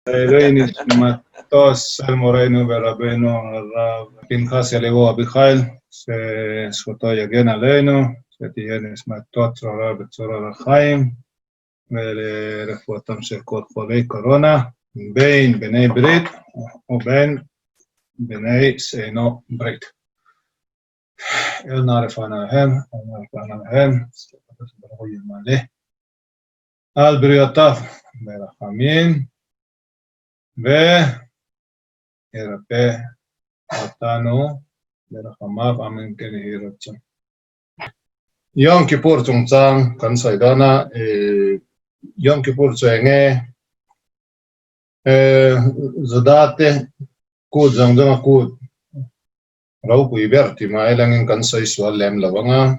Reinis matos Moreno Berabeno Rav Pinchas Elevo Abichail שזכותו יגן עלינו, שתהיה נשמתו צרורה בצרור החיים ולרפואתם של כל חולי קורונה בין בני ברית ובין בני שאינו ברית. אל נא רפאנה להם, ברוך הוא ימלא על בריאותיו ברחמים וירפא אותנו ברחמיו, אמן כן יהי רצון. יום כיפור צומצם, כאן סיידנה, יום כיפור צוהנגה, זדעת קוד זמזם קוד, ראו פה איברתי, מה אלנגן כאן סייסואל להם לבנga,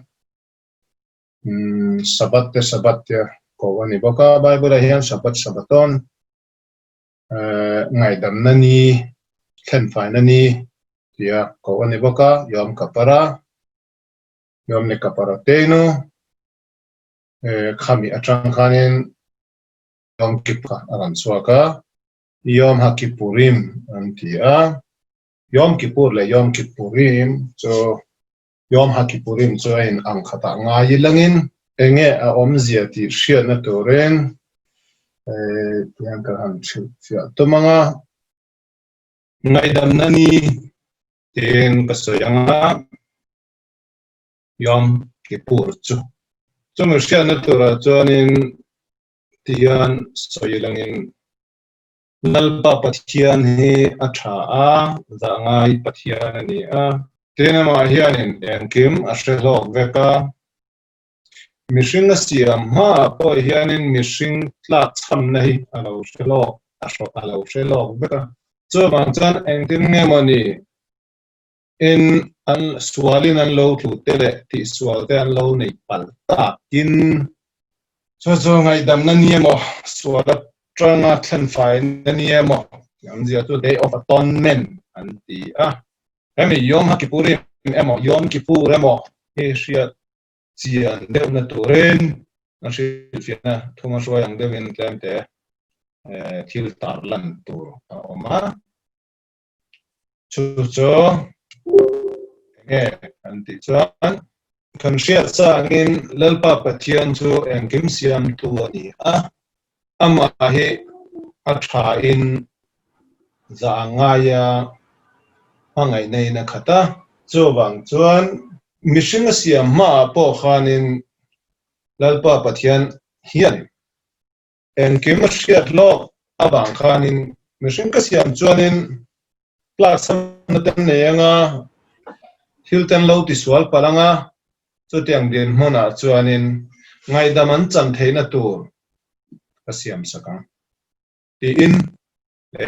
סבת כובני בוקה, בייבולה היין, שבתון, ngày đầm nani khen phải nani thì có anh em có yom ne kapara teno kami atang kanin yom kippur aran suaka yom hakipurim antia yom kippur le yom kippurim so yom hakipurim so in ang khata ngai langin enge a omzia ti shia na toren yang kahan siya to mga ngày đầm nani tin kasayanga yom kippur chu mà siya na tora chuanin tiyan soilangin lalpa pathian hi atha a zangai pathian ani a tena ma hianin engkim ashelok veka mishing siam ha po hianin mishing tla cham nahi alo shelok veka so bangchan engtim ngemani in an swalin an lo tu tele ti swal te an lo nei pal ta in so ngai dam na niemo swala tranga thlen fai na niemo yam zia tu day of atonement anti emi yom kipurim emo yom kippur emo asia chian de na turen na shifina thuma shwa yang de vin tlamte thil tarlan tur oma chu anti chuan kan shia changin lalpa pathian chu engkim siam tu ani ama hi atha in zangaya hangai nei na khata chuwang chuan mishing siam ma po khanin lalpa pathian hian engkim shiat lo abang khanin mishing ka siam chuanin plasam na tan neanga hilton lo ti swal palanga chu tiang din hona chuanin ngai daman chan theina tur asiam saka ti in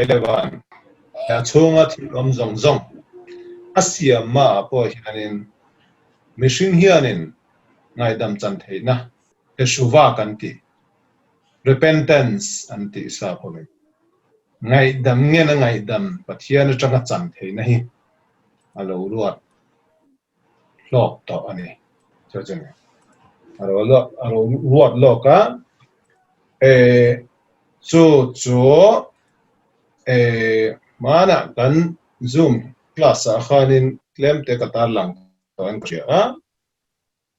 elevan ya chunga thi om zong asiam ma po hianin machine hianin ngai dam chan theina eshuwa kanti repentance anti sa pole ngai dam ngena ngai dam pathian atanga chan theina hi alo ruat lok to ani chajeng aro ruat loka chu mana kan zoom class a khanin klem te katar lang to an chia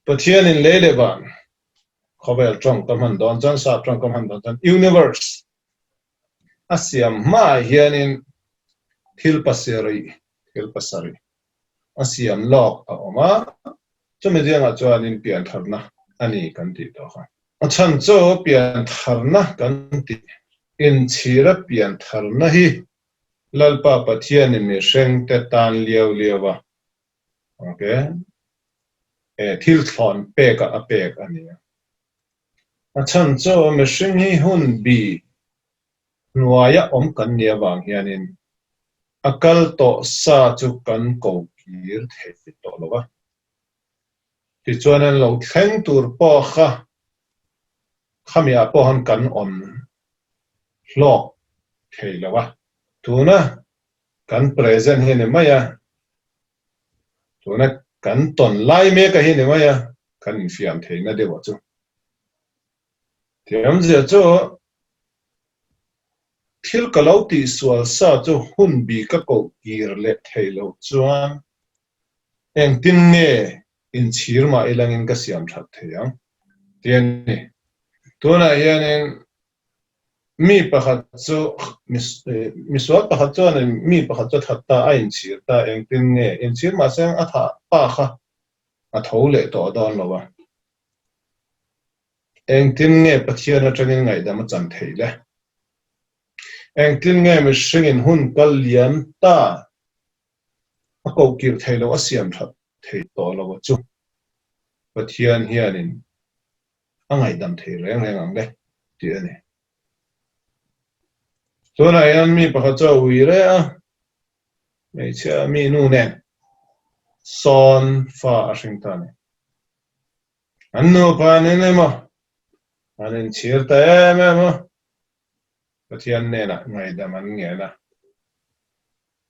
pathian in leleban khobel trong kamhan don chan sa trong kamhan don chan universe asiam ma hianin thil pasari asiam lok a oma chumi dianga chuanin pian tharna ani kan ti to kha achan cho pian tharna kan ti in chira pian tharna hi lalpa pathian mi sheng te tan liawa okay thil thon peka apek ani achan cho mi sheng hi hun bi nuaya om kan nia wang hianin akal to sa chu kan ko kir the to lowa ti chuanan lo thleng tur po kha khamia po han kan on hlok theilawa tuna kan present hene maya tuna kan ton lai me ka hene maya kan fiam theina dewa chu tiam zia chu thil kalau ti sual sa chu hun bi ka ko kir le thailo chuan eng tin nge in chirma ilangin ka siam that theyang tian ni tuna hianin mi pakhat chu miswal pakhat chuan mi pakhat chu thatta a in chir ta eng tin nge in chirma seng a tha pa kha a tho le to don lowa eng tin nge pathian atangin ngai dam chan theile eng tin nge mi hringin hun kal lian ta a ko kir thailo a siam that thei to lowa chu pathian hianin a ngai dam thei reng reng ang le ti ani tuna hian mi pakhat chu ui re a mei chia mi nu nen son fa a hring ta ni an nu pa ni emo anin chir ta emo pathian nena ngai dam an nge na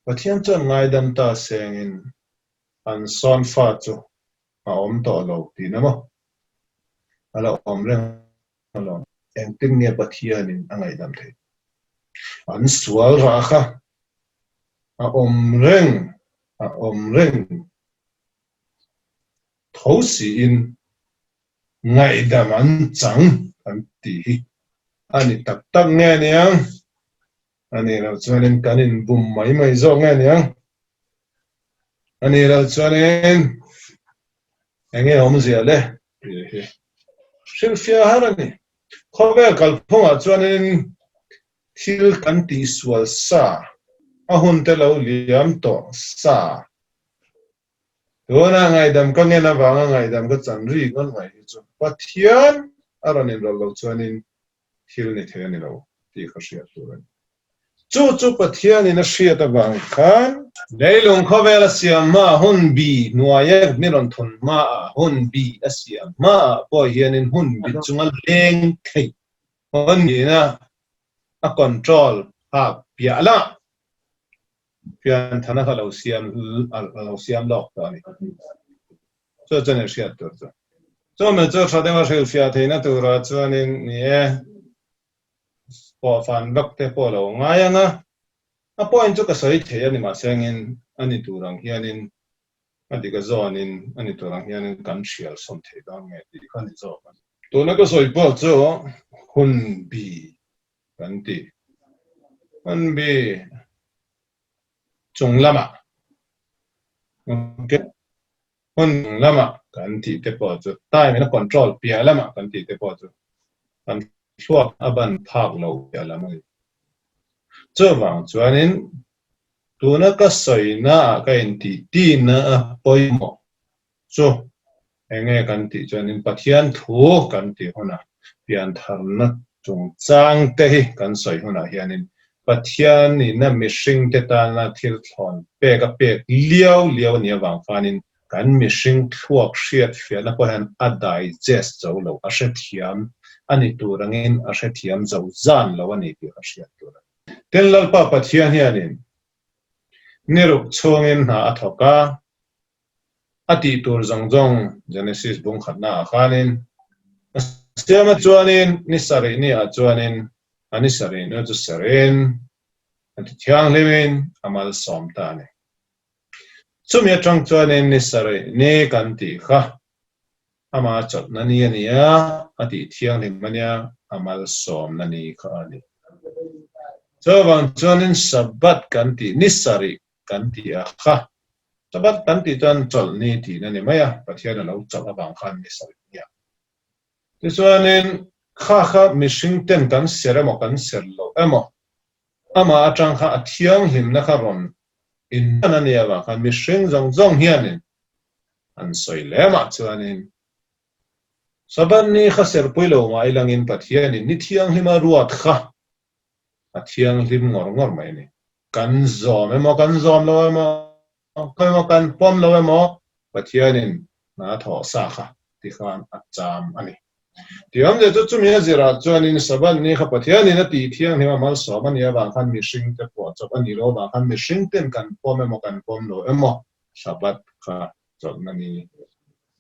pathian chuan ngai dam ta sengin an son fa chu a om to lo ti na mo ala om reng lo eng tin nge pathianin a ngai dam thei an sual ra kha a om reng tho si in ngai dam an chang an ti hi ani tak tak nge niang ani lo chuanin kanin bum mai zo nge niang ani lo chuanin enge om zia le hi silfia harani khobe kalphonga chuanin thil kan ti sual sa a hun te lo liam to sa tuna ngai dam ka nge na wanga ngai dam ka chan ri ngon ngai hi chu pathian aranin lo chuanin thil ni the ni lo ti kha sia turan chu pathian in a hria ta wang khan leilung khovel siam ma hun bi nuayak miron thun ma hun bi asiam ma po hianin hun bi chungal leng thei hon ni na a control ha piala pian thana ka lo siam lok ta ni chu chen hria tur chu me chu thade ma hria fia theina tura chuanin ni po fan bak te po lo ngayanga a point chu ka soi the ani ma sengin ani turang hianin adi ka zonin ani turang hianin kan hrial som the dang nge ti khani zo tuna ka soi po chu hun bi kan ti hun bi chung lama hun lama kan ti te po chu tai me na control pia lama kan ti te po chu kan thuak aban phak lo pia lama chu wang chuanin tuna ka soi na ka in ti na poimo chu enge kan ti chuanin pathian thu kan ti hona pian tharna chung chang te hi kan soi hona hianin pathian ni na mi hring te ta na thil thlon pe liao ni awang fanin kan mi hring thuak hriat fian na pohan a digest zo lo a hre thiam ani turangin a hre thiam zo zan lo ani ti a hriat tur ten lalpa pathian hianin niruk chungin na athoka ati tur zongjong Genesis bung khatna khanin siama chuanin nisari ni a chuanin anisari no chu sarin ati thiang lewin amal som ta ne chumi atang chuanin nisari ni kan ti kha ama chot nani ania ati thiang le mania amal som nani kha ani chawang chuanin sabat kan ti nisari kan ti a kha sabat kan ti chuan chol ni ti nani maya pathian lo chol awang khan nisari nia tichuanin kha mihring ten kan ser emaw kan ser lo emaw ama atang kha a thiang hlim na kha ron in ani awang khan mihring zongjong hianin an soi lema chuanin saban ni kha ser puilo ma ilangin pathianin ni thiang hlima ruat kha a thiang hlim ngor mai ni kan zom lo emaw kan pom lo emaw pathianin na tho sa kha ti khan a cham ani tiam de chu mi zira chuanin saban ni kha pathianin a ti thiang hlima mal som ani awang khan mihring te po chop ani lo awang khan mihring ten kan pom emaw kan pom lo emaw sabat kha chol nani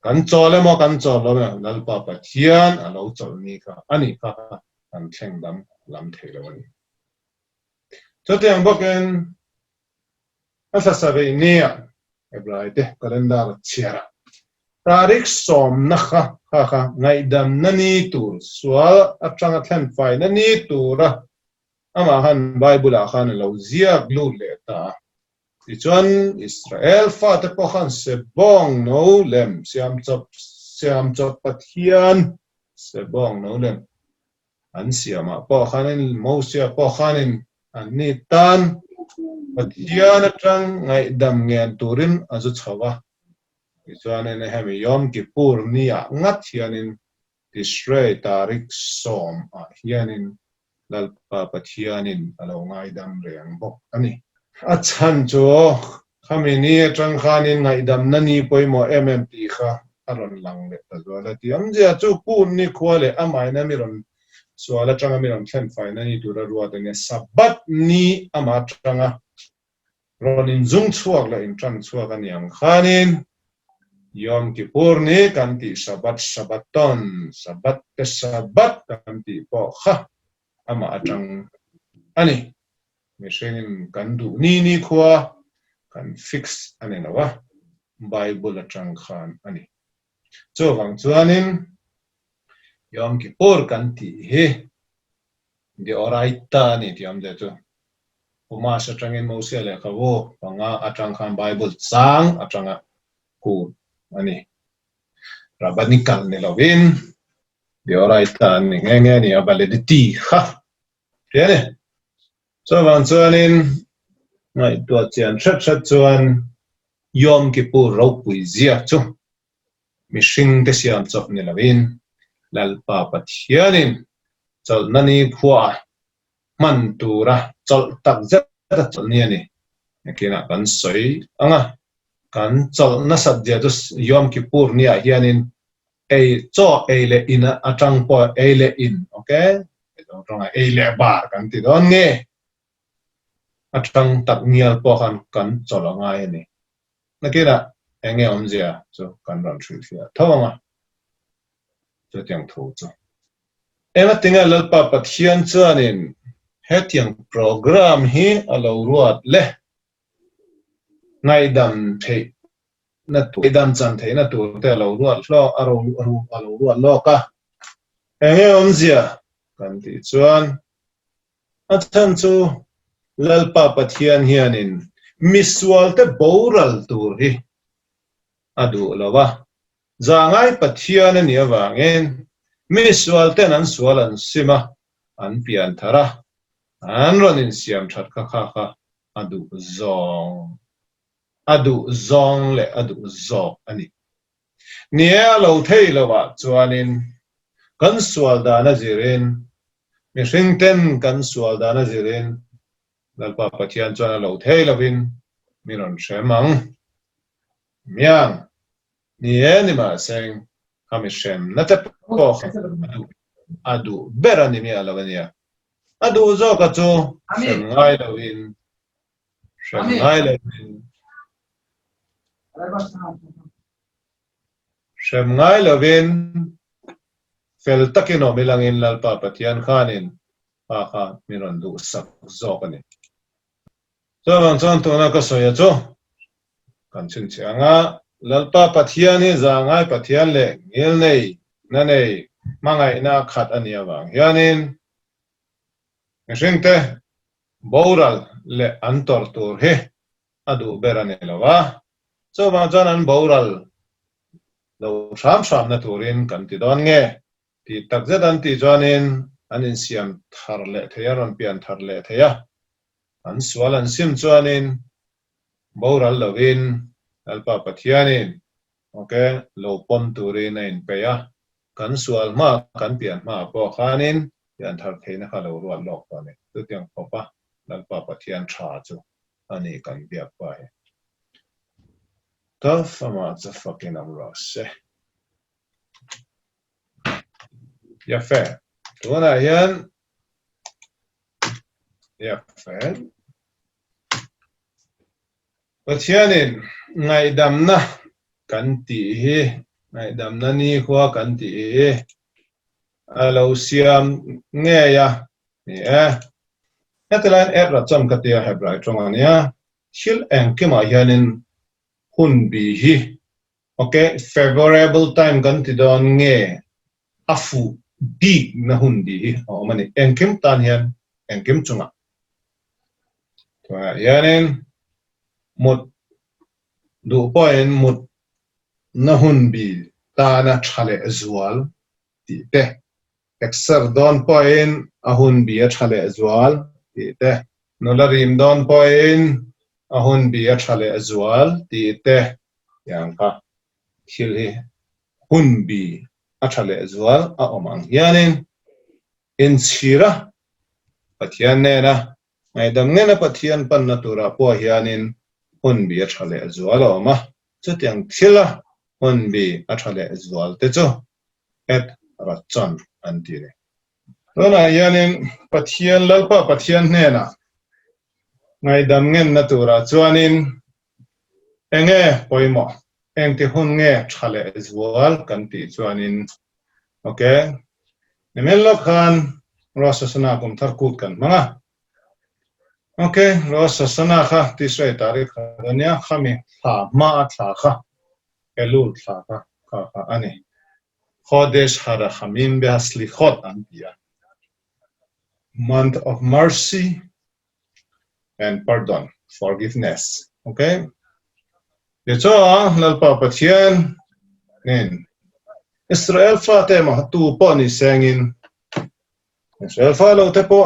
kan chol emaw kan chol lo lalpa pathian a lo chol ni kha ani kha kan thleng dam lam thei lo ani cho tiếng bốc in asa sabe nia Hebrai te kalendar chiara tarik som nakha kha ngai dam nani tur swal atanga thlen fai nani tura ama han bible a khan lo ziak lu le ta ti chuan Israel fa te po khan se bong no lem siam chop pathian se bong no lem an siama po khanin mo sia po khanin an ni tan pathian atang ngai dam ngen turin azu chawa ti chuan en hemi yom kippur ni a ngat hianin Tishrei tarik som a hianin lalpa pathianin alo ngai dam reng bok ani achan chu khamini atang khanin ngai dam nani poimo mmp kha aron lang le ta zola ti amje chu kun ni khwale amai na miron swala tanga miron thlen fai nani tura ruwa ne sabat ni ama tanga ronin zung chuak la in tran chuak ani ang khanin Yom Kippur ni kanti sabaton sabat ke sabat kanti po kha ama atang ani mishinin kandu ni khwa kan fix ani nawa Bible atang khan ani cho wang chuanin Yom Kippur kanti he de oraita ni tiam de chu uma satangin Moses le khawo panga atang khan Bible sang atanga ku ani rabbinical ni lovin de oraita ni ngenge ni validity ha tiene so wang chuanin ngai to chian that chuan Yom Kippur ro pui zia chu mishing te siam chop ni lovin lalpa pathianin chol nani khwa man tura chol tak zet chol ni ani kina kan soi anga kan chol na sat dia tu Yom Kippur ni a hianin ei cho ei le in atang po ei le in okay tong ei le bar kan ti don nge atang tak nial po kan chol ngai ni nakina enge omzia so kan ran thil thia thonga cho tiang tho cho ema tinga lalpa pathian chuanin hetiang program hi alo ruat le ngai dam thei na tu dam chan thei na tu te alo ruat lo alo ruat lo ka enge omzia kan ti chuan athan chu lalpa pathian hianin miswal te boral tur hi adu lawa zangai pathian ani awangin miswal te nan swalan sima an pian thara an ronin siam that kha adu zong le adu zok ani nia lo thei lawa chuanin kan swal dana zirin mi hringten kan swal dana zirin lalpa pathian chuan lo thei lovin miron shremang miang nie ni ma seng kami shrem na te po adu berani mi alavania adu zo ka chu shrem ngai lovin shrem ngai lovin fel takino milangin lalpa pathian khanin kha miron du sak zo kani so wang chuan tuna ka soya chu kan chin chianga lalpa pathian ni zangai pathian le ngil nei na nei mangai na khat ani awang hianin ngringte boral le antor tur he adu berani lawa so wang chuan an boral lo sham na turin kan ti don nge ti takzet an ti chuanin anin siam thar le theya ron pian thar le theya an swal an sim chuanin boral lovin alpa pathianin okay lo pom turin in peya kan swal ma kan pian ma po khanin pian thar theina khalo ruat lok pa ne tu tiang popa alpa pathian tha chu ani kan bia pa tough amounts of fucking amrose ya fe tuna yan ya fe pathianin ngai dam na kan ti hi ngai dam na ni khwa kan ti alo siam nge ya ni Natalan ra cham katia hebrai trongania hil engkema hianin hun bi hi okay favorable time kan ti don nge afu big na hun bi hi o mani engkem tan hian engkem chunga hianin một đủ point một na hun bi ta na chale zual ti te exer don point a hun bi a chale zual ti te no la rim don point a hun bi a chale zual ti te yang ka thil hi hun bi a chale zual a omang yanin in chira pathian ne na ngai dam nge na pathian pan na tura po hianin hun bi a chale zual oma chutiang thila hun bi a chale zual te chu et rachon antire rona yanin pathian lalpa pathian ne na ngai dam ngen na tura chuanin enge poimo engti hun nge chale zual kan ti chuanin okay nemelo khan rosasana kum tharkut kan manga okay rosasana kha ti sei tarik khania khami ha ma tha kha elul tha kha ani khodesh hara khamim be haslikhot antia month of mercy and pardon forgiveness okay Decho lalpa pathian nen Israel fa te ma tu po ni sengin Israel fa lo te po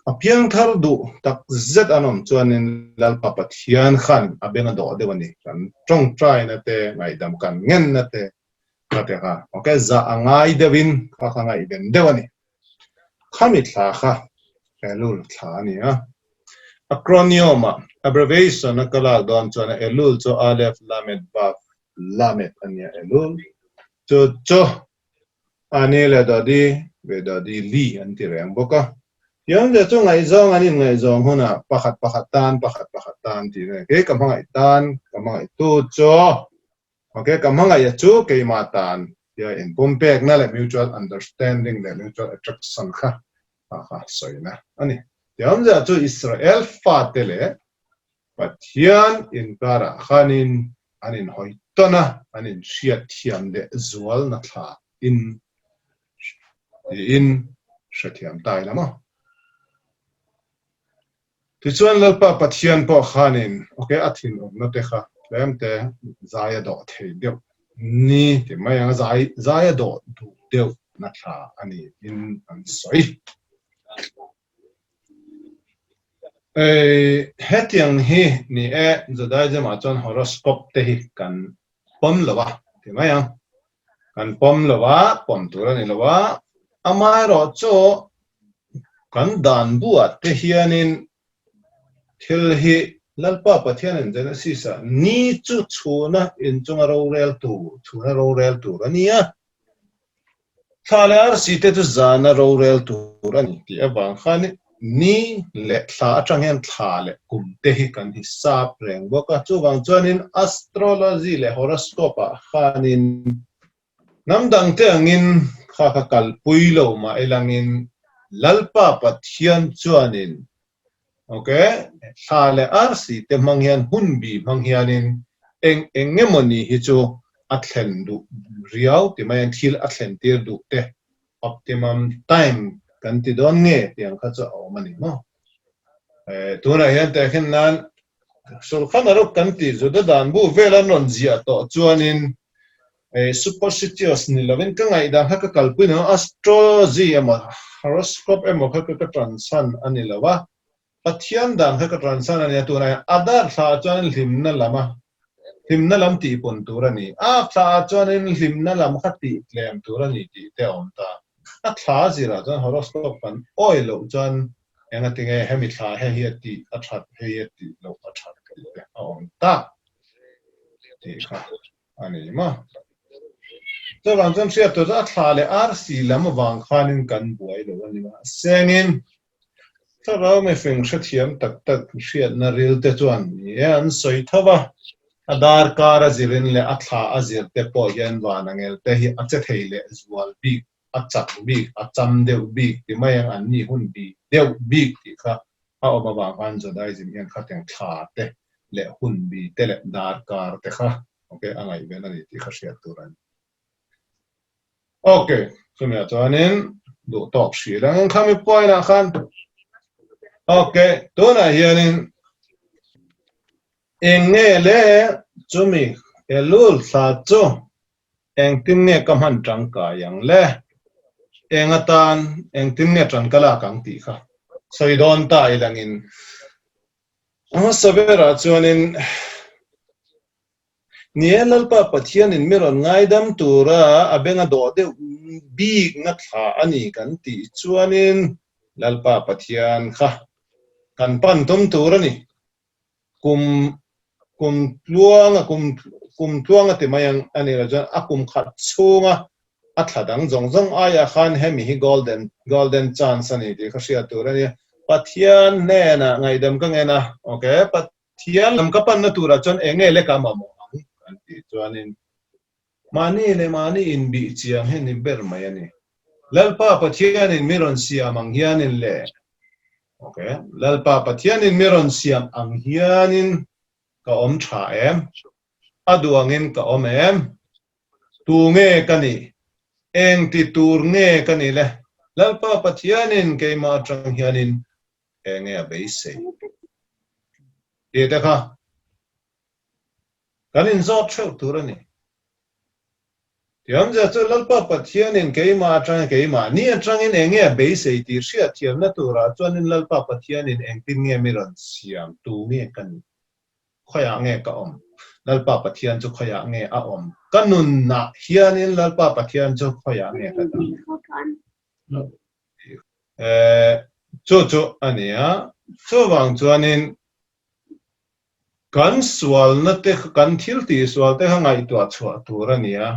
apiang thar du tak zet anom chuanin lalpa pathian khan abenga do dewani kan tong try na te ngai dam kan ngen na te ka okay za angai devin kha ngai den dewani khami thla kha elul thla ni a acronym abbreviation na kala don chuan elul cho alef lamet baf lamet ania elul cho ani le dadi ve dadi li anti reng boka yang de chu ngai zong huna pakhat tan ti ne ke kamangai tan kamangai tu cho okay kamangai chu ke ma tan ya in pumpek na le mutual understanding le mutual attraction kha soina ani yang de chu Israel fatele pathian in kara khanin anin hoitona anin shiat thiam de zual na tha in shathiam tai lama tichuan lalpa pathian po khanin okay athin no te kha lemte zaya do the deu ni te maya zaya do du deu na tha ani in an soi hetiang hi ni zadai jama chon horoscope te hi kan pom lawa te maya kan pom lawa pom tura ni lawa amai ro cho kan dan buat te hianin thil hi lalpa pathianin genesisa ni chu chuna in chunga ro rel tu ania thalar si te tu zana ro rel tu rani ti awang khani ni le thla atanghen thla le kum te hi kan hisap reng boka chuwang chuanin astrology le horoscope khanin namdang te angin kha kalpui lo ma elangin lalpa pathian chuanin okay thale arsi te manghian hunbi manghianin engemoni hi chu athlen du riau ti mai thil athlen tir du te optimum time kan ti don nge tiang kha cha o mani mo tuna hian te khin nan sul khana ro kan ti zo da dan bu velan non zia to chuanin superstitious ni lovin ka ngai da ka kalpui no astrology ema horoscope ema ka transan ani lawa pathian dan ka transan ani tu na adar tha chuan hlimna hlimna lam ti pon turani a tha chuan hlimna lam khati tlem turani ti te onta a tha zira chuan horoscope kan oilo chuan enga tinge hemi tha he ti athat he ti lo athat ka te onta ti kha ani ma to ran chuan sia to a tha le rc lam wang khanin kan buai lo ani ma sengin Tara me feng shathiam tak shiat na ril te chuan yan soi thawa adar kara zirin le atha azir te po yan wanangel te hi achet heile zual bi chak bik cham deuh bik ti mai ang an ni hun bi deuh bik ti kha a oma ba kan Judaism hian kha teng thla te le hun bi te le dar kar te kha okay angai ben ani ti kha hriat turan okay chumia chuanin du top hri lang khami point a khan okay tuna hianin enge le chumi elul thla chu eng tin nge kam han tang ka yang le engatan eng tin nge tran kala kang ti kha soidon ta ilangin ama sabera chuanin nielal pa pathian in miron ngaidam tura abenga do de big na thla ani kan ti chuanin lalpa pathian kha kan pan tum turani kum kum tluanga ti mayang ani la jan akum khat chunga athadang zongjong aya khan hemi hi golden chance ani ti khashia turani pathian ne na ngaidam ka ngena okay pathian lam ka pan na tura chon enge le ka mamo an ti chuanin mani in bi chiang hen in ber mai ani lalpa pathian in miron siam ang hianin le okay lalpa pathian in miron siam ang hianin ka om tha em aduangin ka om em tu nge kani eng ti tur nge kani le lalpa pathianin ke ma tang hianin enge a beise e ta kha kanin zot theu turani tiam ja chu lalpa pathianin ke ma ni atangin enge a beise ti hria thiam na tura chuanin lalpa pathianin eng tin nge miron siam tu nge kani khoya nge ka om lalpa pathian chu khoya nge a om kanun na hianin lalpa pathian chu khoya nge ka chu ania chu wang chuanin kan sual na te kan thil ti sual te hangai tua chua turania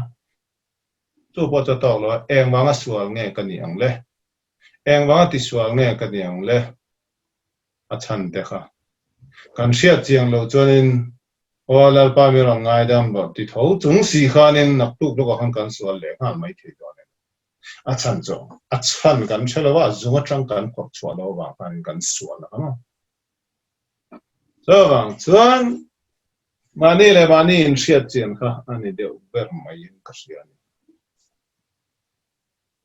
chu po cha tok lo eng wanga sual nge ka ni ang le eng wanga ti sual nge ka ni ang le a chan te kha kan hriat chiang lo chuanin olar pa mi rong ngai dam ba ti tho chung si khanin nak tu lo kan kan sual le khan mai thei do ne a chan cho a chan kan chelo wa zunga tang kan khop chua lo wa kan sual la no so wang chuan mani in hriat chian kha ani deuh ber mai in ka hrian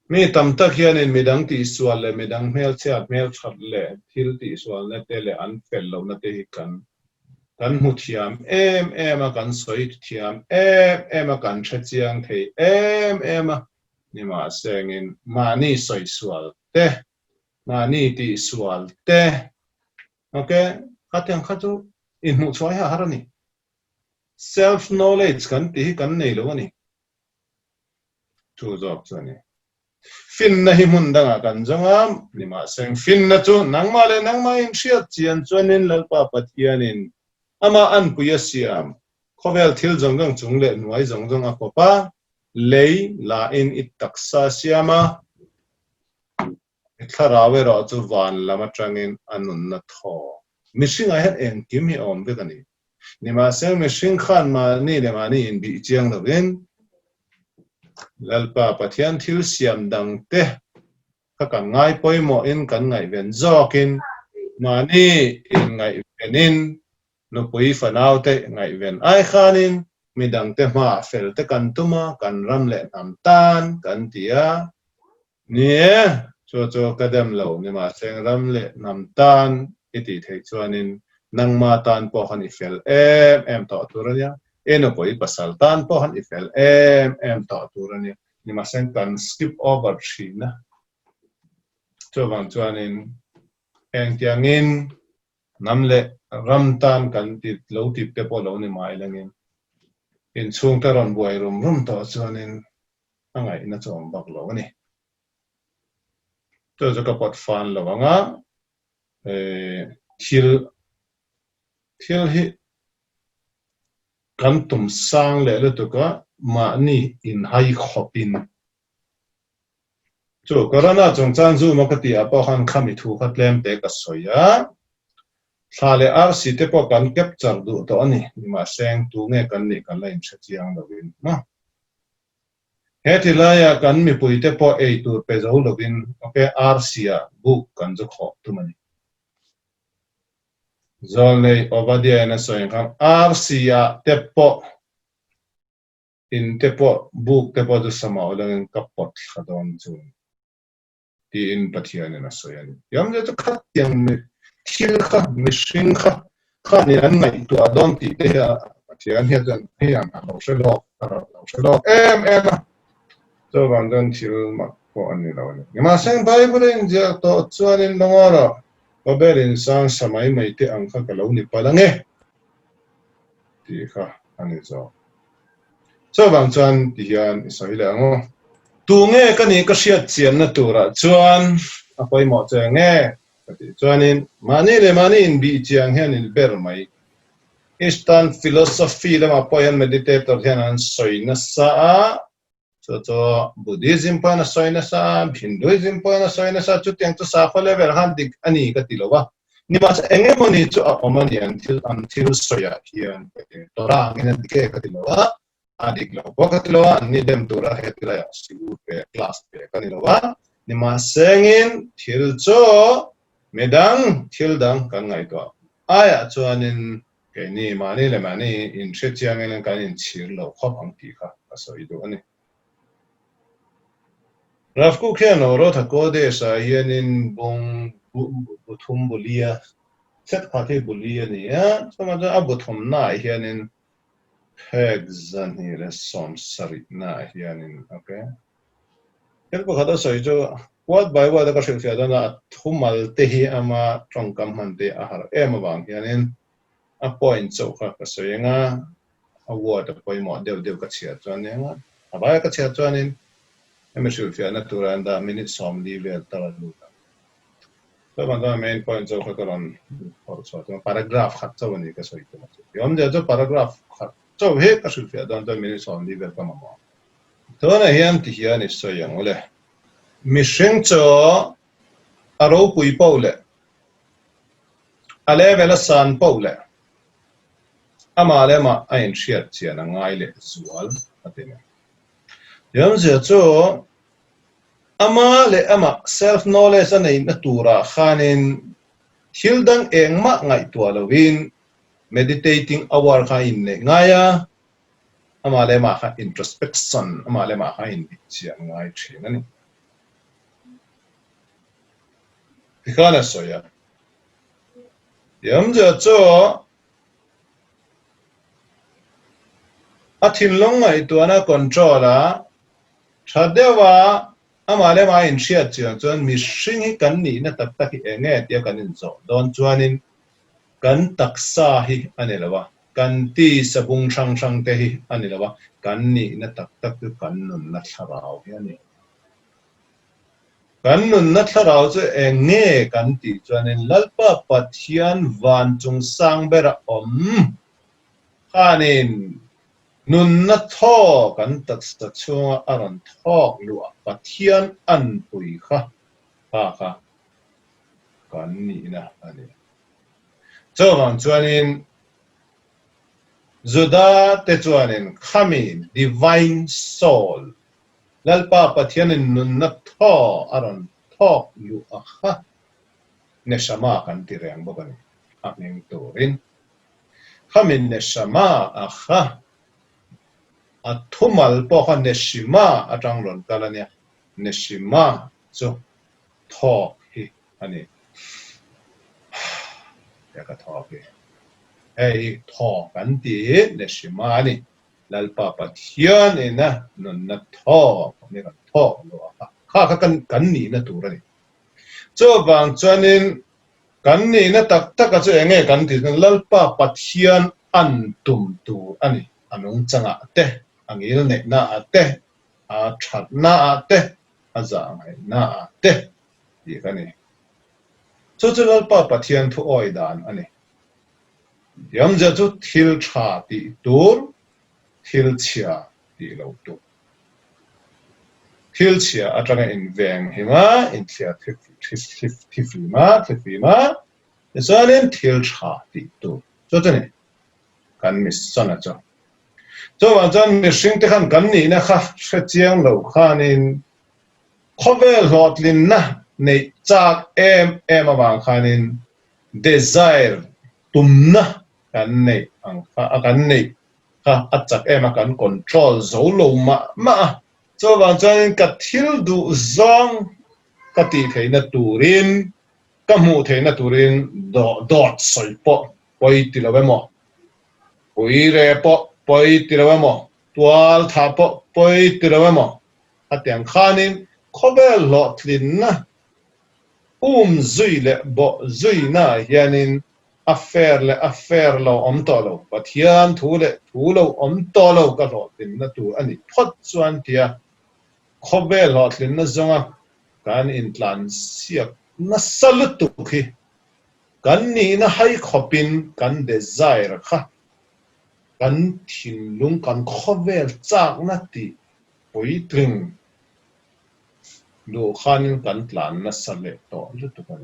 mi tam tak hianin midang ti sual le midang mel chat mel that le thil ti sual na te le an fel lo na te hi kan mu thiam em a kan soi thiam em a kan tha chiang thei em a ni ma sengin mani soi sual te mani ti sual te okay khatyang khatu in mu choi ha harani self knowledge kan ti kan nei lo ani chu job chani fin na hi mun danga kan jangam ni ma seng fin na chu nangma le nangma in hriat chian chuanin lalpa pathianin ama an puya siam khovel thil jongang chungle nuai jongjong a kopa lei la in it taksa siama tharawe ro chu van lama tangin anun na tho mishing a het en kim hi om ve kani ni ma seng mishing khan ma ni le ma ni in bi chiang lo gen lalpa pathian thil siam dang te ka kan ngai poimo in kan ngai ven zokin mani in ngai venin no pui fanau te ngai ven ai khanin midang te ma fel te kan tuma kan ram le nam tan kan tia nie cho kadam lo ni ma seng ram le nam tan iti thei chuanin nang ma tan po han i fel em to turania eno poi pasal tan po han i fel em to turania ni ma seng kan skip over thina cho wang chuanin eng tiangin namle ramtan kan ti lo ti te po lo ni mai langin in chung ta ron buai rum to chuanin angai na chom bak lo ni to ka pot fan lo anga thil hi kan tum sang le to ka ma ni in hai khopin chu corona chung chan zu makati apo khan khami thu khatlem te ka soya thale rc te po kan capture du to ani ma seng tu nge kan ni kan lain chiang lo win ma he ti la ya kan mi pui te po ei tur pe zo lovin okay rca book kan zo kho tu mani zol nei obadia na so in kan rca te po in te po book te po du sama olang kapot khadon chu ti in pathian na so yan yam je to khat yang mi thil kha mi shing kha ni an ngai tu adon ti te ya pathian he jan he yang lo shelo em so van don thil ma ko an ni lo ni ma sang bible in je to chuan in longora babel in sang samai mai te ang kha ka lo ni palange ti kha ani so van chuan ti hian israel ngo tu nge ka ni ka hriat chian na tura chuan a poi mo che nge chuan in mani in bi chiang hian in ber mai eastern philosophy lama poyan meditator hian an soina sa so buddhism pa na soina sa hinduism pa na soina sa chu tiang chu sa kho level han dik ani ka tilowa ni mas enge moni chu a omani until soya hian tora ngin dike ka tilowa adik lo wakatlowa ni dem tura hetila ya sigu pe class pe kanilowa ni ma sengin thilcho medang thildang kan ngai to aya chuanin ke ni mani le mani in chechiang en kan in chir lo khop ang ti kha aso idu ani rafku khen oro tha ko de sa hianin bong buthum bulia set phathe bulia ni ya sama ja abuthum na hianin hexan here som sari na hianin okay kel ko khada soi jo what by what ka shil fiada na thumal te hi ama tongkam man te a har em awang hianin a point so kha ka soyenga a word poi mo dev ka chia chuan nga a ba ka chia chuanin em shil fiada turan da minute som li vel tala lu so man da main point so kha karon or so paragraph khat so ni ka soi to yom de jo paragraph khat so he ka shil fiada da minute som li vel ka ma to na hian ti hian is so yang ole mi sheng cho aro pui paule ale vela san paule ama le ma ain shiat chian ngai le zual atene yam je cho ama le ama self knowledge anei na tura khanin hildang engma ngai tualowin meditating hour kha in ne ngaya ama le ma kha introspection ama le ma kha in chian ngai thin ani khana soya yam je cho athin long ngai tuana controller thadewa amale ma in shia chian chuan mi hring hi kan ni na tak tak hi enge tia kan in zo don chuanin kan taksa hi anilawa kan ti sabung sang te hi anilawa kan ni na tak tak kan nun na tharau hi ani kan nun na tharau chu enge kan ti chuanin lalpa pathian van chung sang bera om khanin nun na tho kan tak sa chunga aron thok lua pathian an pui kha kha kan ni na ani chawang chuanin zuda te chuanin khami divine soul lalpa pathian in nun na tho aron thok lua kha neshama kan ti reng bokani ameng turin khamin neshama akha athumal po kha neshima atang ron kalania neshima so thok hi ani ya ka thok hi ei thok kan ti neshima ani lalpa pathian ina nun na thok ni kan thok lo kha kan ni na turani cho bang chuanin kan ni na tak tak a chu enge kan ti lalpa pathian an tum tu ani anung changa te angil ne na ate a that na ate a za ngai na ate ti kani chu lalpa pathian thu oi dan ani yam ja chu thil tha ti tur thil chia ti lo tu thil chia atanga in veng hima in thia thifima chuanin thil tha ti tu chu chani kan mis sana cha cho mà chân mi sinh te khan kan ni na kha hre chiang lo khanin khovel lot lin na nei chak em awang khanin desire tumna kan nei ang kha kan nei kha achak em kan control zo lo ma cho mà chân ka thil du zong ka ti theina turin ka mu theina turin dot soi po poi ti lo mo poi re po poi ti lo mo tual tha po poi ti lo mo atiang khanin khovel lot lin na zui le bo zui na hianin affair lo om to lo pathian thu lo om to lo ka lot lin na tu ani phot chuan tia khovel lot lin na zonga kan in tlan siak na salutu khi kan ni na hai khopin kan desire kha kan thin lung kan khovel chak na ti poi tring lo khanin kan tlan na sale to lu tu kan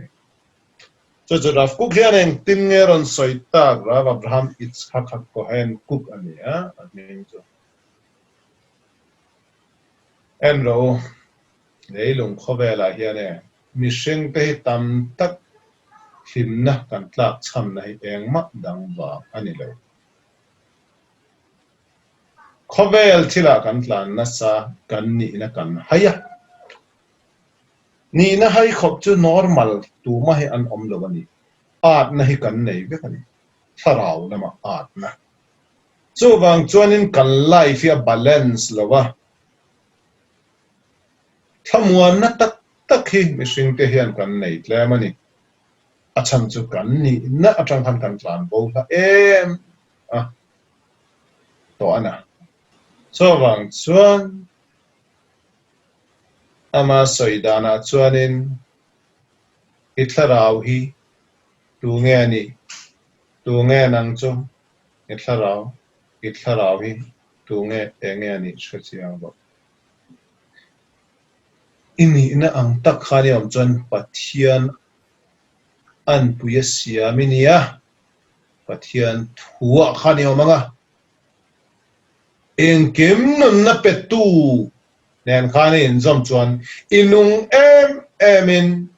cho cho raf ku khian tin nge ron soita rav abraham itzhak kohen kuk ani a anin cho en ro leilung khovela hiane misheng te tam tak himna kan tlak cham na hi engma dangwa ani lo khovel thila kan tlan na sa kan ni na kan haya ni na hai khop chu normal tu ma hi an om lo ani at na hi kan nei ve kan tharau na ma at na chu wang chuanin kan life ya balance lo wa thamuan na tak tak hi mishing te hian kan nei tle mani acham chu kan ni na atang kan tlan bo la em a to ana so wang chuan ama soidana chuanin itlarau hi tu nge ani tu nge nang chu itlarau hi tu nge enge ani shchiang bo ini na ang tak khani om chuan pathian an puya siaminia pathian thuwa khani omanga engkem nun na petu nen khani in zom chuan inung emin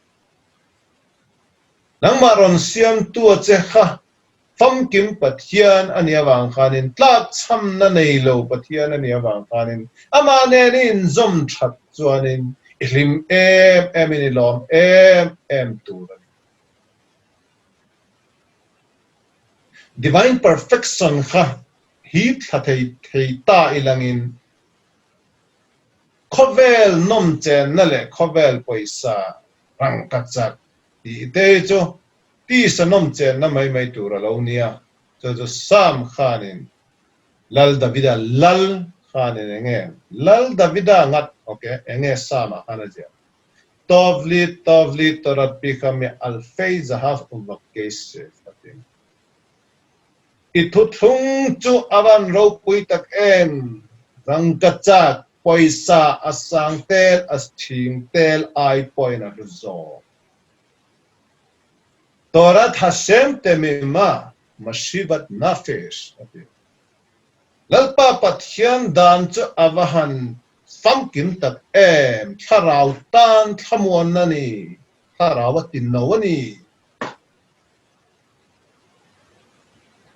nang maron siam tu che kha fam kim pathian ania wang khanin tlak cham na nei lo pathian ania wang khanin ama ne in zom that chuanin ilim emin ilom em tu divine perfection kha hi thei ta ilangin khovel nom chen na le khovel poisa rang kachak ti te cho ti sanom chen na mai tu ra lo nia cho sam khanin lal davida lal khanin enge lal davida ngat okay enge sama khana je tovli torat pikame alfei zahaf umvakese fatin ituthung chu awan ro pui tak em rang kachak poisa asang tel asthing tel ai poina ruzo torat hashem temima mashivat nafesh lalpa pathian dan chu avahan famkim tak em tharau tan thamuan nani tharawatin nawani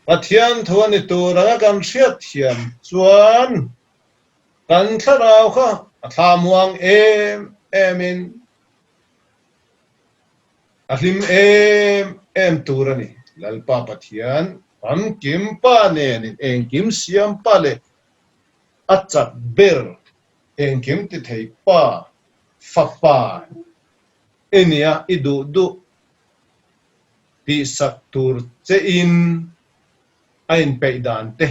pathian thuani tura kan hriat thiam chuan kan tharau kha thamuang emin ahlim em turani lalpa pathian famkim pa nen engkim siam pa le achak ber engkim ti thei pa fa enia idu ti saktur che in ain peidan te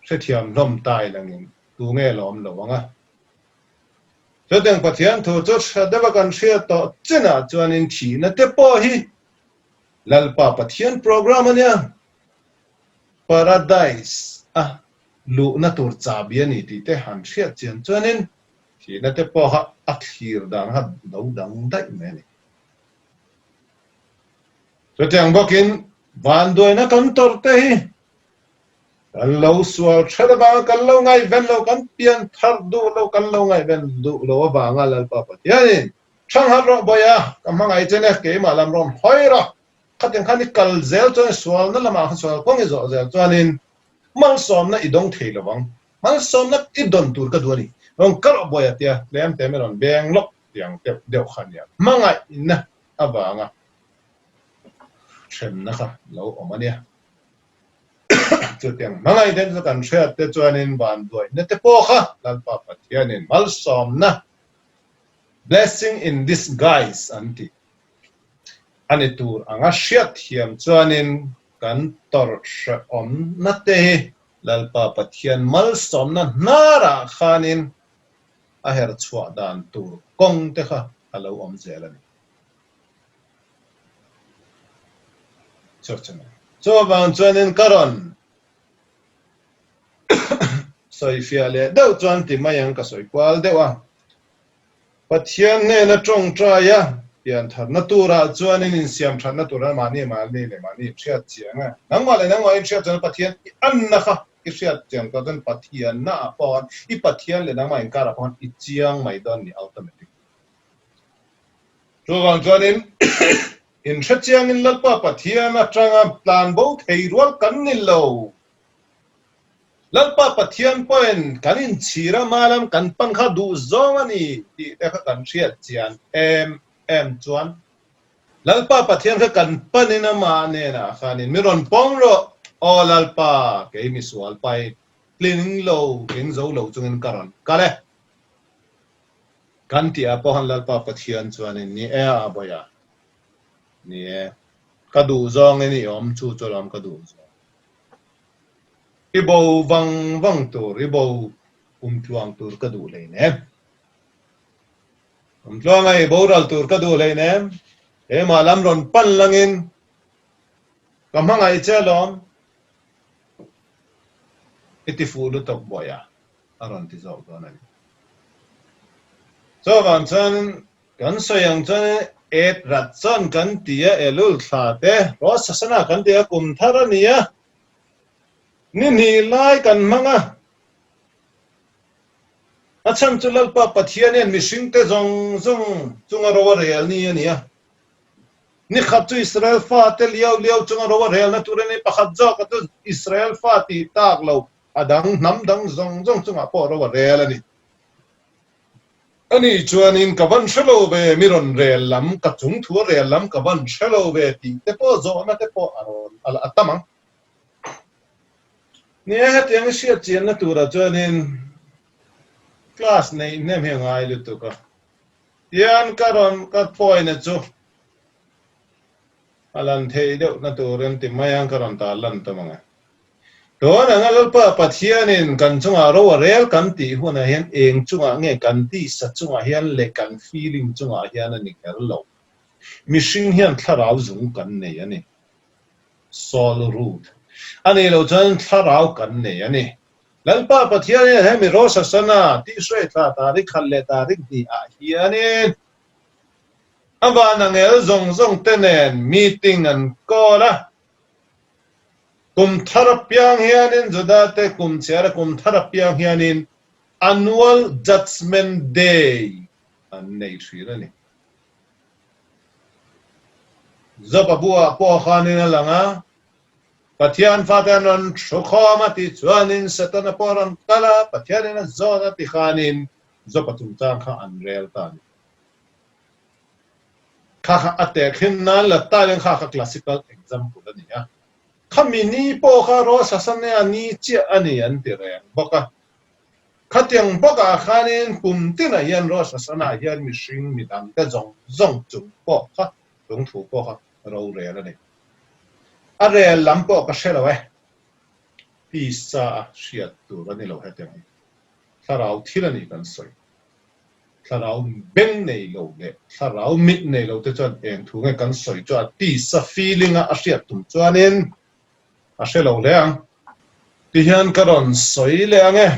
sethiam lom tai langin tu nge lom lowanga Sedang pathian thu chu sadava kan shia to chena chuanin thi na te po hi lalpa pathian program ania paradise lu na tur chabian ni ti te han shia chen chuanin thi na te po ha akhir dang ha do dang dai me ni Sedang bokin van doi na kan tor te hi kan lo sual thada ba kan lo ngai ven lo kan pian thar du lo kan lo ngai ven du lo ba nga lal pa pathian thang har ro boya kam hangai chene ke ma lam rom hoira khatin khani kal zel chon sual na lama khan sual kong zo zel chuanin mal som na idong thei lawang mal som na idon tur ka duani ong kar boya tia lem temeron beng lok tiang tep deu khan ya mangai na awanga them na kha lo omania chu tiang mangai den zo kan threat te chuanin ban duai na te po kha lal pa pathianin mal som na blessing in disguise anti ani tur anga hriat hiam chuanin kan tor hra om na te lalpa pathian mal som na nara khanin a her chua dan tur kong te kha alo om zelani chorchana so bang chuanin karon soi fiale deuh chuan ti mayang ka soi kwal dewa pathian ne na tong traya pian thar na tura chuanin in siam than na tura mani le mani thriat chianga nangwa thriat chuan pathian an na kha i thriat chiang ka chuan pathian na pon i pathian le nangma in kara pon i chiang mai don ni automatic so wang chuanin in thra chiang in lalpa pathian atanga plan bo theirwal kan ni lo lalpa pathian poin kanin chira malam kan pan kha du zong ani ti te kha kan thriat chian em chuan lalpa pathian kha kan panina ma ne na khanin miron pongro o lalpa ke mi sual pai cleaning lo king zo lo chungin karon kale kan ti a pohan lalpa pathian chuan ni e a boya ni e ka du zong ni om chu cholam ka du ibo wang tur ibo tuang tur ka du le ne tuang ai bo ral tur ka du le ne e malam ron pan langin kamangai chelom iti fulu tok boya aron ti zo do nan so ban chan kan soyang chan et rat chan kan tia elul tha te ro sasana kan tia kum tharania ni lai kan manga acham chulal pa pathian en mishing te zong chunga ro real ni ania ni khat chu Israel fa te liao chunga ro real na turani pakhat zo ka tu Israel fa ti tak lo adang nam dang zong chunga po ro real ani chuanin kavan shelo be miron real lam ka chung thu real lam kavan shelo be ti te po zo na te po aron al atamang ni ha tiang sia chian na tura chuanin class nei nem he ngai lu tu ka yan karon ka point chu alan thei deuh na turin ti mayang karon ta lan tamanga to na ngal pa pathianin kan chunga ro rel kan ti huna hian eng chunga nge kan ti sa chunga hian le kan feeling chunga hian ani kerlo mishing hian tharau zung kan nei ani sol root ani lo chan tharau kan nei ani lalpa pathian he mi rosa sana ti shrei tha tarik khalle tarik di a hianin abana ngel zong tenen meeting an kola kum tharapyang hianin jodate kum chera kum tharapyang hianin annual judgment day an nei thirani zopa bua po khanin langa pathian fatan on shokhoma ti chuanin satana poran kala pathianin zona ti khanin zopa tumchang kha unreal tan kha attack hin na la talen kha classical example ani ya khamini po kha ro sasane ani chi ani an ti re boka khatyang boka khanin kumtina yan ro sasana yan mi shing mi dang ta zong chung po kha chung thu po kha ro re la ni are lampo ka shelawe pisa shiat tu rani lo hetem tharau thilani kan soi tharau beng nei lo le tharau mit nei lo te chuan eng thu nge kan soi chu a pisa feeling a shiat tum chuanin a shelo le ang ti hian karon soi le ange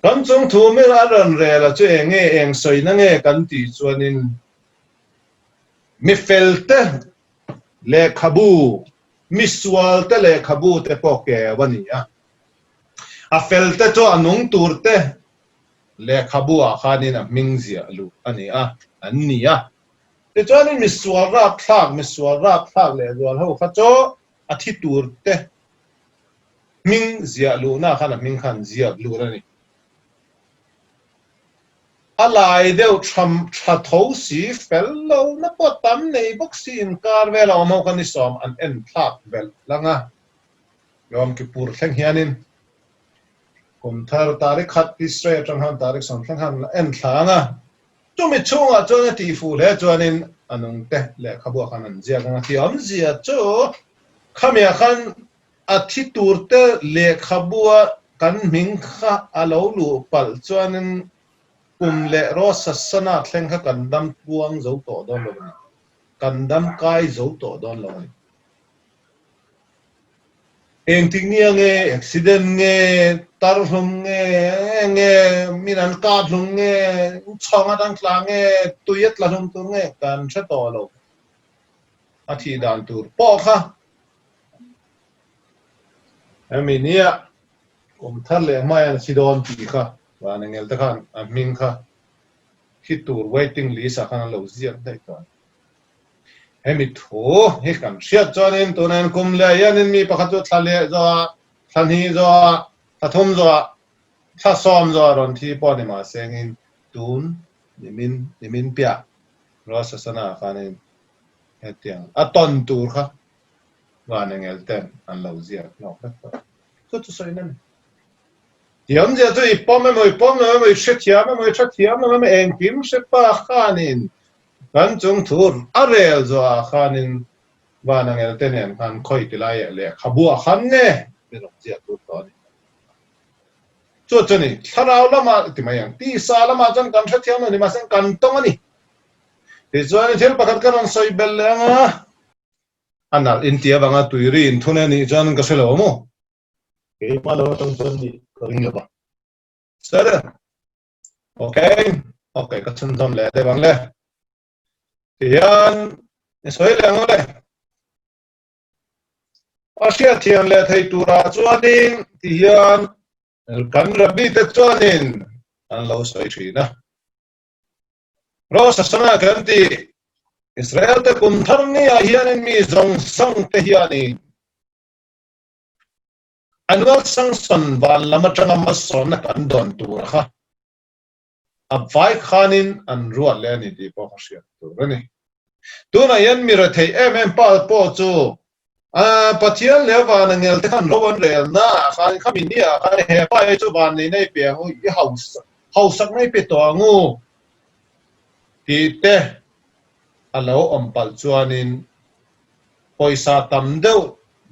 kan chung thu me aron re la chu enge eng soi na nge kan ti chuanin mi felte le khabu miswal te le khabu te po ke wani ya a felte cho anung turte le khabua khanin a mingzia lu ani a annia te chuan in miswara thak le dwal ho kha cho a thi turte ming zia lu na khana ming khan zia lu rani alai deu tham tha tho si fello na po tam nei boxi in kar vela mo kan isom an en thak vel langa yom ki pur thleng hianin kum thar tarik khat israel tang han tarik som thleng han en thlanga chumi chunga chona ti fu le chuanin anung te le khabua khan an zia nga ti am zia chu khamia khan athi turte le khabua kan ming kha alo lu pal chuanin le rosa sana thleng kha kan dam buang zo to don lo ni kan dam kai zo to don lo ni eng ting ni nge accident nge tar hlum nge minan ka hlum nge chonga dang tlang nge tuyet la hlum tu nge kan tha to lo athi dan tur po kha aminia thar le mai an sidon pi kha wa ngel ta khan aming kha hitur waiting list a khan lo ziak dai ta hemi thu he kan sia chonin tunan kum le yanin mi pakhat chu thlale zo thanhi zo pathum zo tha som zo ron thi po ni ma sengin tun nimin pia rosa sana khanin hetiang aton tur kha wa ngel ten an lo ziak no kha chu soinan yom je tu ipom me shithia me chathia me engkim se pa khanin kan chung thur arel zo khanin wana ngel tenen kan khoi tilai le khabua khan ne berok je tu to ni chu chani tharau lama ti mayang ti sa lama chan kan chathia ni ma sen kan tong ani ti chuan thil pakhat kan soi bel lenga anal intia banga tuiri in thune ni chan ka selo mo ke ma lo tong chon ni ring le ba sir okay ka chun dom le de bang le tian soi le ngole asia tian le thei tura chuanin tian kan rabi te chuanin an lo soi thina rosa sana kan ti israel te kum thar ni a hianin mi zong sang te hianin anwal sang son ban lama tanga ma son kan don tur kha avai khanin an rual le ni ti po khashia tur ni tuna yan mi ra thei em pa po chu a pathian le van ngel te khan rowan rel na khan khamin ni a khan he pa e chu ban ni nei pe ho i house sak nei pe to angu ti te alo om pal chuanin poisa tam deuh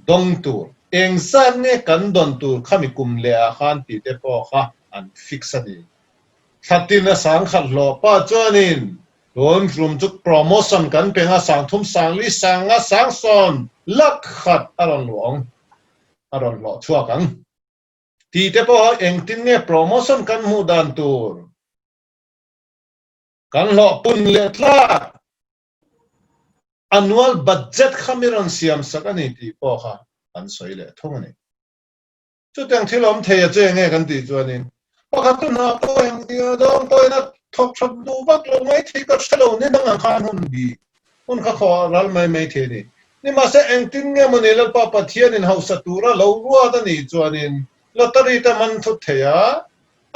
dong tur eng san nge kan don tur khami kum le a khan ti te po kha an fix ani thatin a sang khat lo pa chuanin don rum chu promotion kan penga sang thum sang li sanga sang son lak khat aron lo chua kan ti te po eng tin nge promotion kan mu dan tur kan lo pun le tla annual budget khamiron siam sakani ti po kha an soi le thongani chu tang thilom theya che nge kan ti chuanin pakhat na po eng ti dong po na thok thok du bak lo mai thi ka chalo ni nang khan hun bi hun kha kho ral mai the ni ma se eng tin nge mani lal pa pathian in house tura lo ruwa da ni chuanin lottery ta man thu theya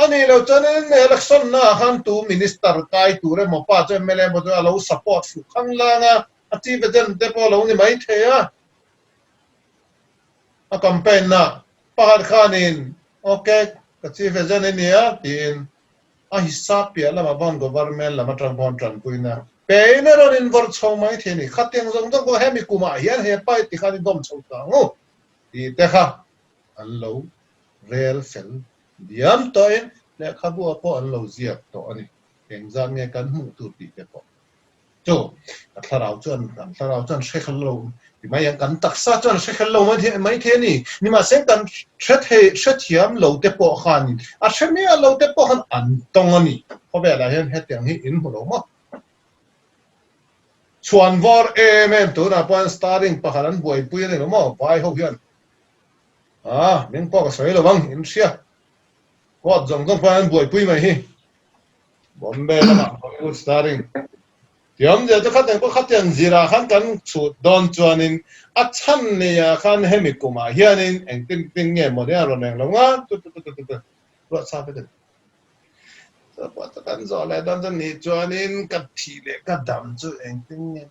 ani lo chanin election na khan tu minister kai ture mo pa che mele mo lo support fu khang la nga ati bejen te po lo ni mai theya a campaign na pakhat khanin okay ka chi bejen ni ya tin a hisap pia lama bon government lama tran bon tran puina peina ron in vor chho mai the ni khateng jong jong ko hemi kuma hian he pai ti khani dom chho ta ngo ti te kha an lo real fel diam toin le khabu po an lo ziak to ani engzang nge kan mu tu ti te po chu tharau chuan shekhlo ti mai yang kan taksa chuan shekhlo mai the ni ma se kan thiam lo te po khan a themi a lo te po khan an tong ani khobe la hian hetiang hi in holo ma chuan vor em tu na pan starting pakharan boi pui ni mo vai ho hian ming po ka soi lo bang in sia quạt dòng trong phai buổi pui mày hi Bombay lama Hollywood starring tiam je ta khat ko khat yang zira khan kan chu don chuanin a chan ne ya khan hemi kuma hianin eng tin tin nge mo ya ro neng longa tu ro sa pe de ta pa ta kan zo le don jan ni chuanin ka thi le ka dam chu eng tin nge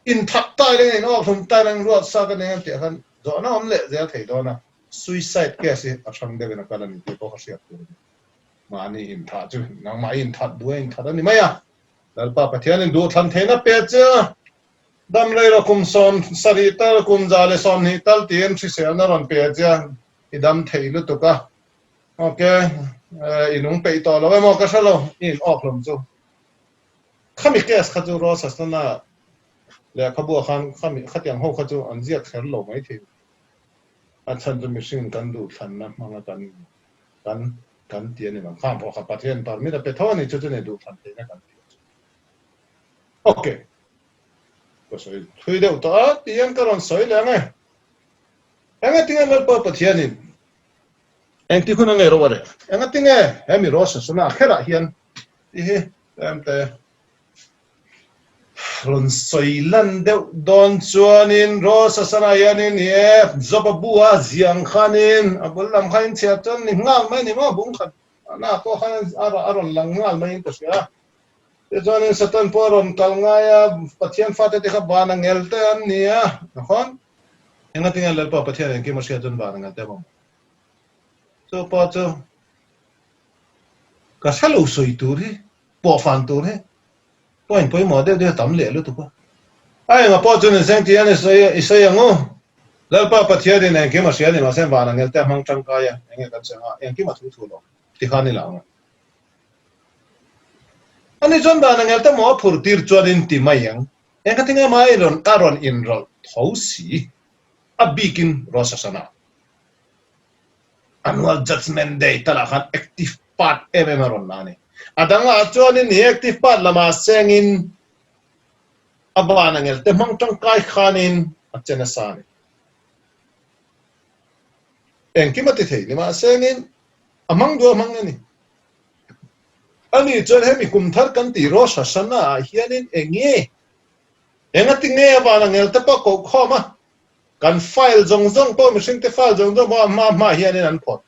in thak tai le no thum ta nang ro sa ka ne te khan zo na om le zel thei do na suicide case a thang de na kala ni te ko khasiat tu ma ni in tha chu nang ma in that du eng that ni maya dal pa pathian in du than theina pe cha dam lai ra kum son sari tar kum jale son hi tal tien si se na ron pe cha i dam thei lu tu ka okay inung pe to lo mo ka salo in ok lom chu khami kes khaju ro sasna le khabu khan khami khatyang ho khaju an zia kher lo mai thi a chan ju machine kan du than na ma kan kan tien ni ma kham pho kha pathian par mi da pe thoni chu chu ne du than te na kan okay pues thui deuh ta tiang karon soi le nge anga tinga lal pa pathianin eng ti khuna nge ro ware anga tinga hemi ro sa suna khera hian ti hi am te ron soi lan deuh don chuanin ro sa sana hianin ye zoba bua ziang khanin abul lam khain chia ton ni ngal mai ni ma bung khan na ko khan aron lang ngal mai ta sia te chuanin satan poron kal ngaya pathian fa te kha bana ngel te an nia khon anga tinga lal pa pathian ki ma sia jon bana ngal te bang so pa chu ka salo soi tur hi po fan tur hi poi mo de tam le lu tu pa ai ma po chu ne sang ti an sai ngo lal pa pathia de ne ke ma sia ni ma sen ba na ngel te mang chang ka ya nge kan sa en ki ma thu thu lo ti khan ni la ani jon ba na ngel te mo phur tir chuan ti mai yang en ka tinga mai ron karon in rol thosi a bikin rosasana annual judgment day tala khan active part ron nani adanga chuanin ni active part lama sengin abana ngel te mang tang kai khanin achena sani enki mati thei lima sengin amang do amang ani ani chon hemi kum thar kan ti ro sasana hianin enge engati nge abana ngel te pa ko khoma kan file zong po machine te file zong ma hianin an phot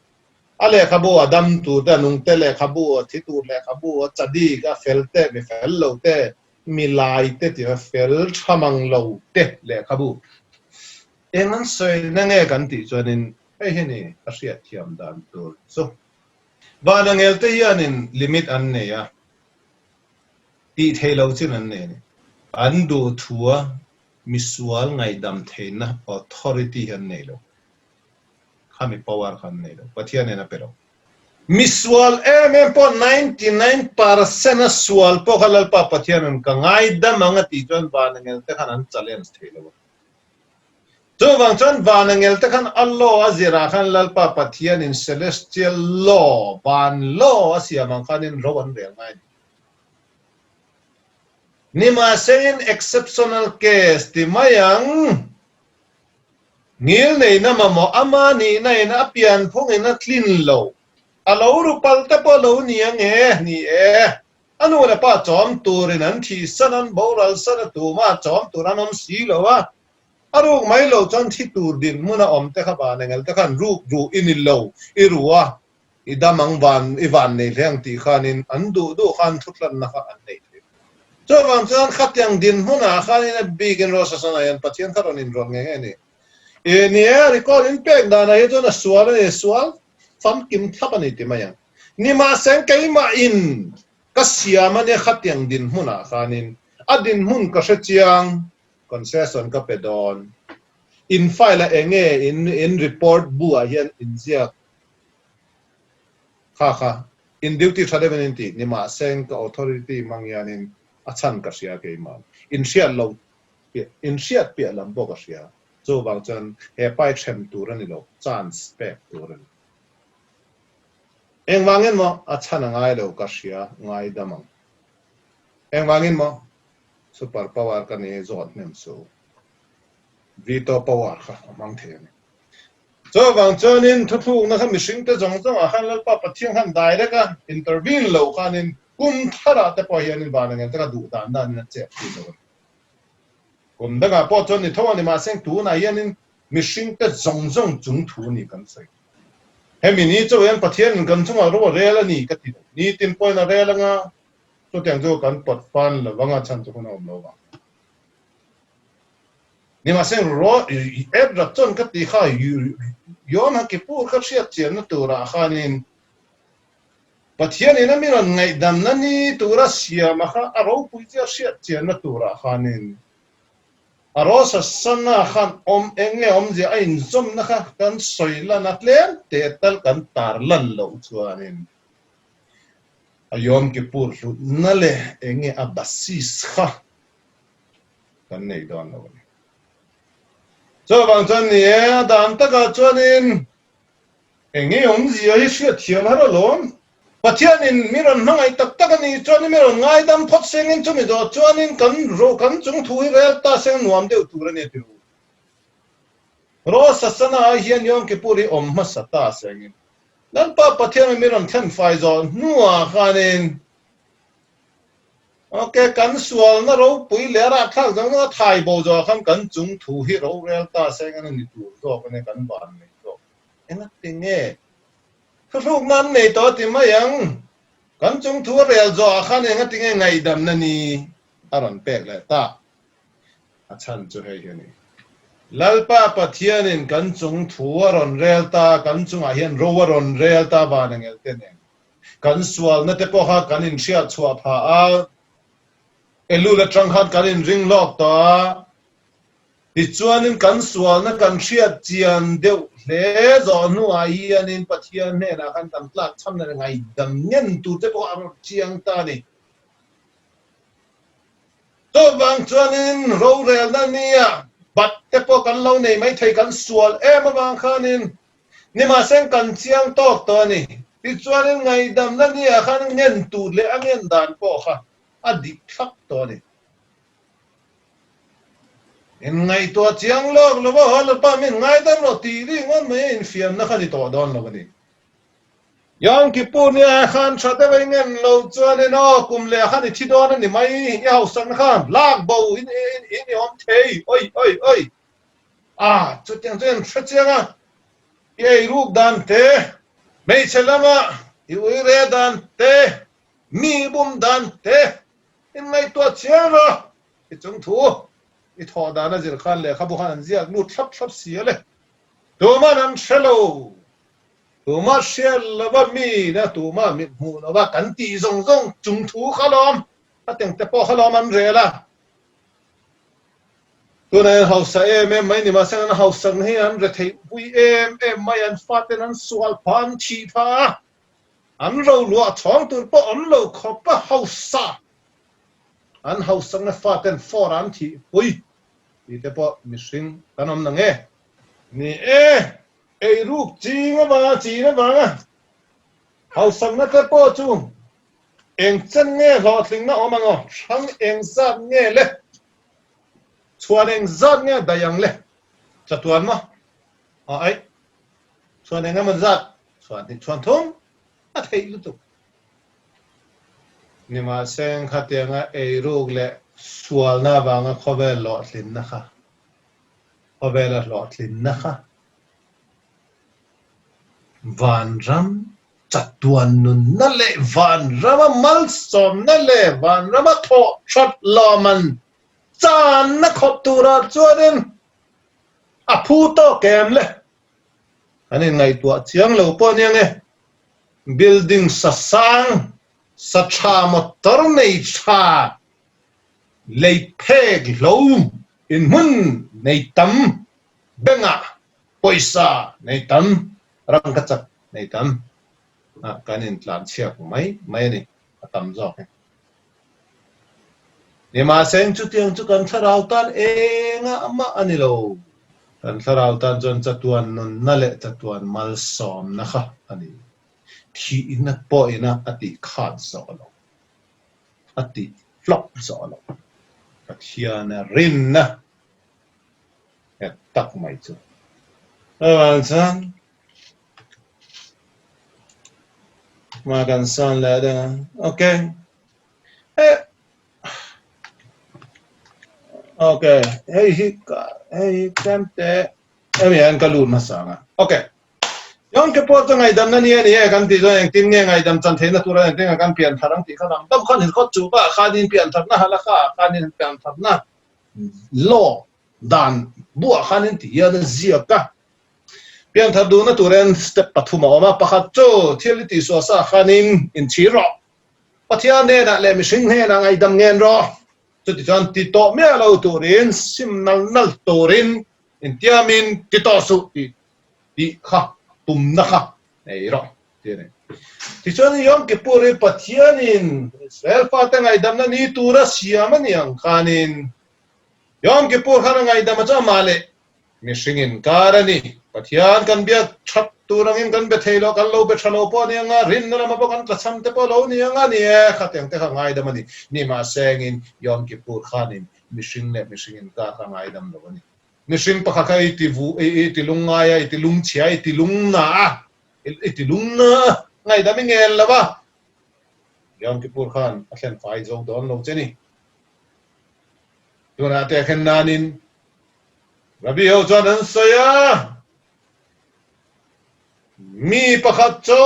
ale khabu adam tu da nung te le khabu thi tu le khabu chadi ga felte me fel lo te milai te ti fel thamang lo te le khabu engan soi na nge kan ti chuanin ei heni a hriat thiam dan tur so ba na ngel te hianin limit an ne ya ti thelo chin an ne an du thua misual ngai dam theina authority han nei lo khami power khan nei lo pathian na pero misual po 99% sual po khalal pa pathian ka ngai dam anga ti chon ba na ngel te khan an challenge thelo so wang chon ba na ngel te khan allo azira khan lal pa pathian in celestial law ban law asia man khan in rowan re ngai nima sen exceptional case ti mayang ngil nei na mamo ama ni na ina pian phung ina clean lo alo ru pal te po lo ni ange ni anu na pa chom turin an thi sanan boral sana tu ma chom turanom si lo wa aru mai lo chon thi tur din muna om te kha ba ngal te khan ru in lo irua idamang van ivan nei leng ti khanin an du khan thutlan na kha an nei so wang chuan khatyang din huna khanin a big in rosa sana yan pathian tharon in rong nge ni ni recall in pek da na heto na sual fam kim thapani ti maya ni ma sen kai ma in kasiama ne khatyang din huna khanin adin hun ka shechiang concession ka pedon in file enge in report bu a hian in zia kha in duty thadaveninti ni ma sen ka authority mangyanin achan ka sia ke ma in sia lo in sia pe lam bo ka sia so wang chan he pai chem turan ni lo chance pek turan eng wangin mo achan ngai lo ka sia ngai damang eng wangin mo super power ka ni zot nem so veto power kha amang the cho vang chonin thu thu na kham mishing te jong jong a khan lal pa pathiang han dai le ka intervene lo khanin kum thara te po hian in ban nge te ka du dan dan na che ti zo kum da ga po chon ni thaw ni ma seng tu na hian in mishing te jong jong chung thu ni kan sai he mi ni cho yan pathian kan chung a ro re la ni ka ti ni tin point a re la nga cho tiang jo kan pot fan la wanga chan chu na om lo wa ni ma seng ro eb ra chon ka ti kha yom ha ki pur ka sia chen na tu ra khanin pathian ina mi ron ngai dam na ni tu ra sia ma kha a ro pu sia sia chen na tu ra khanin a ro sa sana khan om enge om je a in zom na kha kan soi la na tlen te tal kan tar lan lo chuanin a yom ki pur lu na le enge a basis kha kan nei don lo cho bang chan ni dan ta ka chuanin enge om ji a sia thiam ha lo pathian in miron mangai tak tak ani chuan miron ngai dam phot sengin chumi do chuanin kan ro kan chung thui re ta seng nuam deu tur ani tu ro sasana hian yom ki puri om ma sata sengin nan pa pathian miron khan fai zo nuwa khanin okay kan sual na ro pui le ra thak jang na thai bo zo kham kan chung thu hi ro re ta seng ani tu zo kan kan ban nei zo ena tinge lúc nan nei to ti ma yang kan chung thu rel zo khan enga tinge ngai dam na ni aron pek le ta a chan chu hei ni lalpa pathian in kan chung thu ron rel ta kan chung a hian ro ron rel ta ba na ngel te ne kan sual na te po ha kan in sia chua pha a elu la trang khat kan in ring lok ta ti chuanin kan sual na kan sia chian deuh le zo nu a hianin pathian ne na kan tam tlak cham na ngai dam ngen tu te po a chiang ta ni to bang chuanin ro rel na nia bat te po kan lo nei mai thei kan sual em bang khanin ni ma seng kan chiang tok to ni ti chuanin ngai dam na nia khan ngen tu le angen dan po kha a dik thak to ni in ngai to chiang lok lo ba hol pa min ngai dam ro ti ri ngon me in fiam na khani to don lo ni yang ki pu ni khan thate ve ngen lo chuan no kum le khani thi don ni mai ya ho san khan lak bo in om thei oi a chu tiang chen thra chiang a ye ruk dan te mei chelama i ui re dan te mi bum dan te in ngai to chiang ro i chung thu i tho da na zir khan le khabu khan zia nu thap sia le to ma nan shelo to ma shel ba mi na to ma mi hu na ba kan ti zong chung thu khalom a teng te po khalom an re la to na hausa em mai ni ma sang na hausa he an re thei ui em mai an faten an sual pan chi pha an ro lu a chong tur po an lo khop pa hausa an hausa na faten for an thi ui i te po mishing kanom na nge ni ei ruk chi nga ba nga hausa na te po chu eng chen nge lo thling na omango thang eng zat nge le chuan eng zat nge dayang le chatuan ma ai chuan eng man zat chuan thum a thei lu tu ni ma seng khatenga ei ruk le sual na banga khovel lo thlin na kha khovel lo thlin na kha van ram chatuan nun na le van rama mal som na le van rama tho chat loman chan na khotura chuanin a phu to kem le ani ngai tua chiang lo po ni nge building sa sang sa tha motor nei tha lei phek lo in mun nei tam benga poisa nei tam rang ka chak nei tam kanin tlan chia ku mai ni atam zo ni ma seng chu tiang chu kan tharau tan enga ama ani lo kan tharau tan jon chatuan non na le chatuan mal som na kha ani thi in po ina ati khat zo lo ati flop zo lo pathian rin na tak mai chu Son makan son là đây ok ok hey kan te em yan kalun masanga ok yong ke po to ngai dam na ni ani kan ti zo yang tin nge ngai dam chan the na tura yang tenga kan pian tharang ti khanam dam khan hin khot chu ba khanin pian thar na hala kha khanin pian thar na lo dan bua khanin ti ya zia ka pian thar du na turen step pathuma ma pakhat cho thil ti so sa khanin in chi ro pathia ne na le mi sing he na ngai dam ngen ro chu ti chan ti to me lo turin sim nal turin in tiamin ti to su ti kha tum na kha nei ro ti ne ti chuan yom kipur pathianin Israel fa ta ngai dam na ni tura siam ani ang khanin yom kipur khana ngai dam cha male mishingin karani pathian kan bia that turangin kan be thailo kan lo be thalo po ni anga rin na ma po kan tlacham te po lo ni anga ni khateng te kha ngai dam ani ni ma sengin yom kipur khanin mishingin ka kha ngai dam lo ani mishing pakha kai ti vu ti lunga ya ti lung chia ti lung na ngai dam ngel lawa yom kipur khan athen fai zo don lo cheni tuna te khen nanin rabi ho chuan an soya mi pakhat cho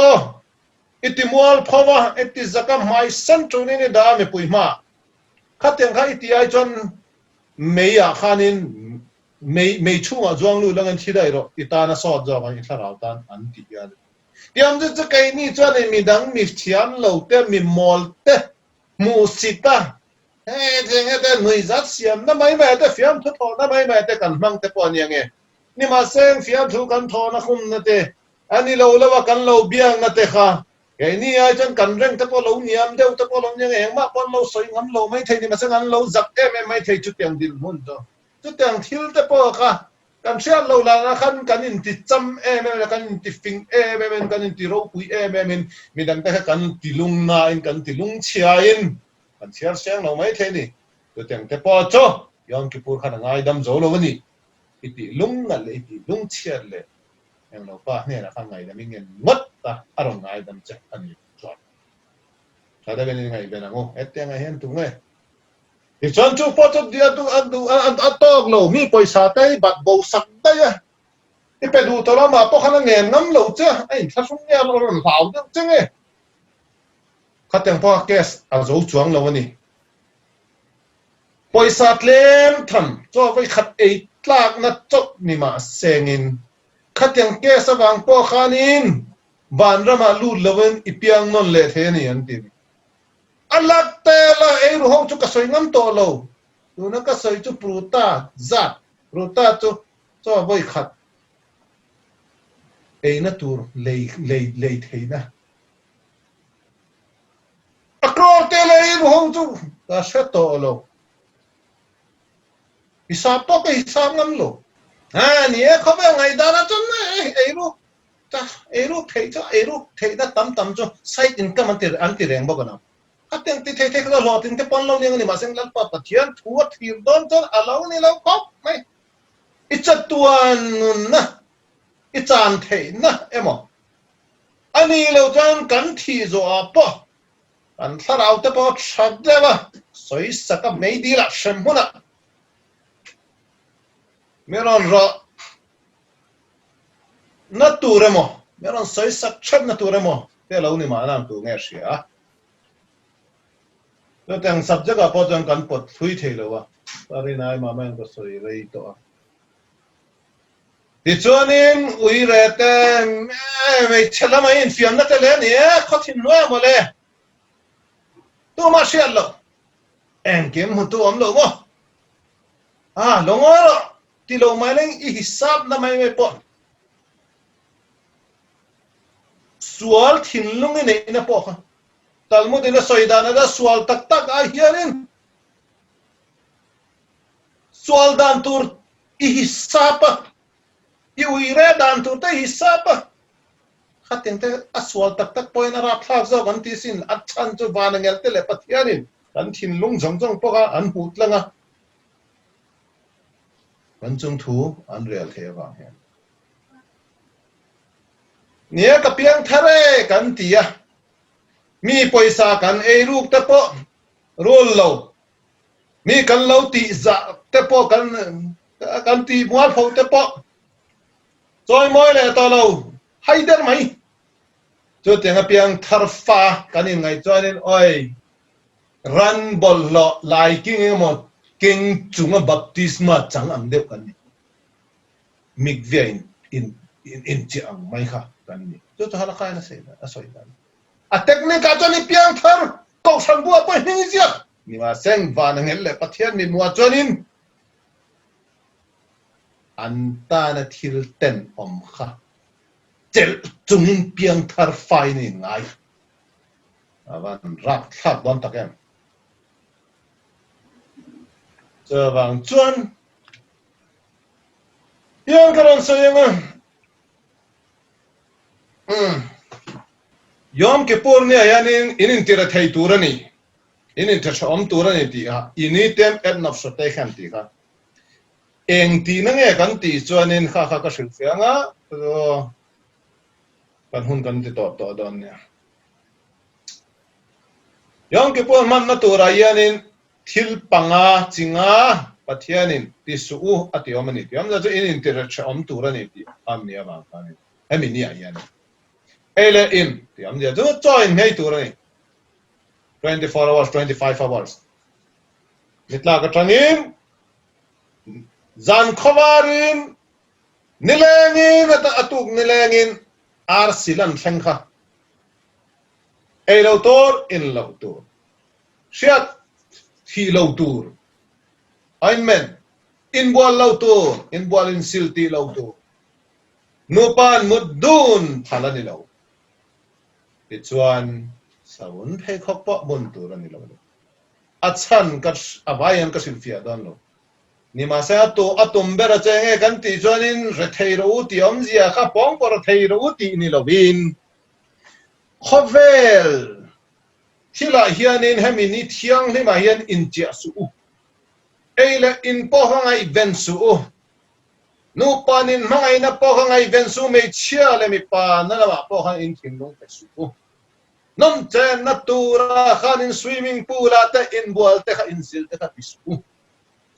itimual phawa eti zakam mai san chuni ni da me puima khateng kha iti ai chon meya khanin mei chunga zuang lu langan thidai ro itana so zo ga itharau tan an ti ya tiam chu kai ni chuan mi dang mi thiam lo te mi mol te mu sita thenge te nui zat siam na mai mai te fiam thu tho na mai mai te kan mang te pon yang e ni ma seng fiam thu kan tho na khum na te ani lo lawa kan lo biang na te kha cái ni ai chân cần reng te po lo niam deu te po lo nyang eng ma pon lo soi ngam lo mai thei ni ma sang an lo zak em mai thei chu tiang dil mun to chu tiang thil te po kha kan sia lo la na khan kan in ti cham em kan in ti fing em kan in ti ro pui em mi dang te kan ti lung na in kan ti lung chia in kan sia sang lo mai thei ni chu tiang te po cho yom kipur khan ngai dam zo lo ni iti lung na le iti lung chia le em lo pa ne na khan ngai dam ingen ngot ta arong ngai dam che ani chwa ta da ben ngai ben ngo ette ngai hen tu ngai ti chon chu po chu dia tu an atok lo mi poisa tai bat bo sak da ya ti pe du to la ma po khan ngen ngam lo che ai tha sung ya lo ron phao de che nge kha teng po kes a zo chuang lo ni poisa tlem tham cho vai khat ei tlak na chok ni ma sengin khateng ke sawang po khanin ban rama lu lawen ipiang non le the ni an ti alak te la e ru hong chu ka soi ngam to lo tu na ka soi chu pruta zat pruta chu cho voi khat e na tur le theina akro te le e ru hong chu ka sha to lo hisab to ka hisab ngam lo ni e kho ba ngai da na chon e ru ta eru thei da tam cho side income anti reng bo kana ateng ti thei lo lo tin te pon lo ni ma seng lal pa pathian thuat thir don chon alo ni lo kop mai ichatuan na ichan thei na emo ani lo chan kan thi zo apo an tharau te po thad dewa soi saka mei di la shem huna meron ro naturemo meron soi sak chat naturemo te lo ni ma nam tu nge sia to tang subject a po jang kan pot thui thei lo wa pari nai ma man ko soi rei to ti chonin ui re te me chela mai in fiam na te le ni kho thin no mo le tu ma sia lo en kem hu tu om lo mo lo ngo ti lo mai leng I hisab na mai me po sual thin lung ni na po kha talmud ina soidana da sual tak tak a hianin sual dan tur I hisapa I uire dan tur ta hisapa khating te a sual tak tak point ra thak zo kan ti sin at chan chu van ngel te le pathianin kan thin lung jong jong po ka an hut langa kan chung thu an real the wa he nia ka piang thare kan tia mi poisa kan e ruk te po rol lo mi kan lo ti za te po kan ti mual phau te po choi moi le to lo haider mai chu tenga piang thar fa kanin ngai chuanin oi ran bol lo lai king mo king chunga baptisma chang ang deuh kan ni mik vein in chi ang mai kha kan ni chu to hala khai na se na asoi dan a technique ka chani piang thar ko san bua po hi sia ni ma seng van ngel le pathian ni mua chuanin anta na thil ten om kha chel chungin piang thar fai ni ngai awan rak thak don takem chờ vàng chuan yang karon so yang yom kippur ni ayanin inin tira thei turani inin tha om turani ti ha ini tem et nop so te khan ti kha eng ti na nge kan ti chuanin kha kha ka sil fianga to kan hun kan ti to don ne yom kippur man na tura yanin thil panga chinga pathianin ti su atiomani ti am za inin tira om turani ti am nia ma kan emi ni ayan ele in ti am ja zo join hei turani 24 hours 25 hours mitla ka tangin zan khowarin nilengin atuk nilengin ar silan thengkha elo tor in lo tur siat hi lo tur amen in bol lo tur in bol in silti lo tur nupan mudun phalani lo tichuan sawun phei khok po bun tur ani lo achan ka abayan ka silfia don lo ni ma sa to atum bera chenge kan ti chuanin re theiro ti om zia kha pong por theiro ti ni lo bin khovel thila hianin hemini thiang hlima hian in chia su eile in po hangai ven su nu panin mangai na po hangai ven su me chia le mi pa na la po han in thin long pe su nom chen na tura khanin swimming pool ate in bol te kha in sil te kha pisu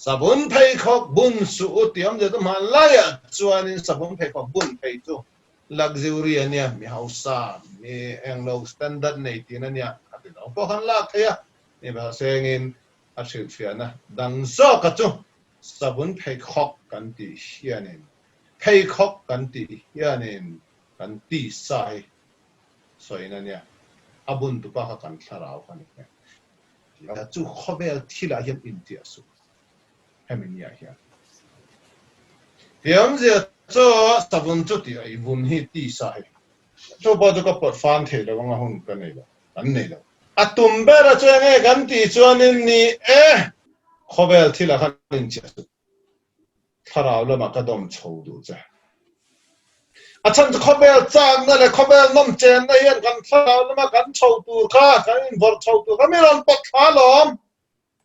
sabun phei khok bun su tiam je to man la ya chuanin sabun phei khok bun phei chu luxury ania mi hausa mi englo standard nei tin ania ati no po han la thaya ni ba sengin a thil fiana dang zo ka chu sabun phei khok kan ti hianin phei khok kan ti hianin kan ti sai soina nia abun tu pa kan tharau kan ya chu khobel thila hian india su heminia hian tiam je cho sabun chu ti ai bun hi ti sai cho ba cho ka pot fan the lo nga hun kan nei lo an nei lo atum bera cho nge kan ti chuanin ni khobel thila khan in chia su tharau lo ma ka dom chho du cha achan khobel chang na le khobel nom chen na hian kan tharau lo ma kan chho tu kha kan in vor chho tu ka meron pot khalom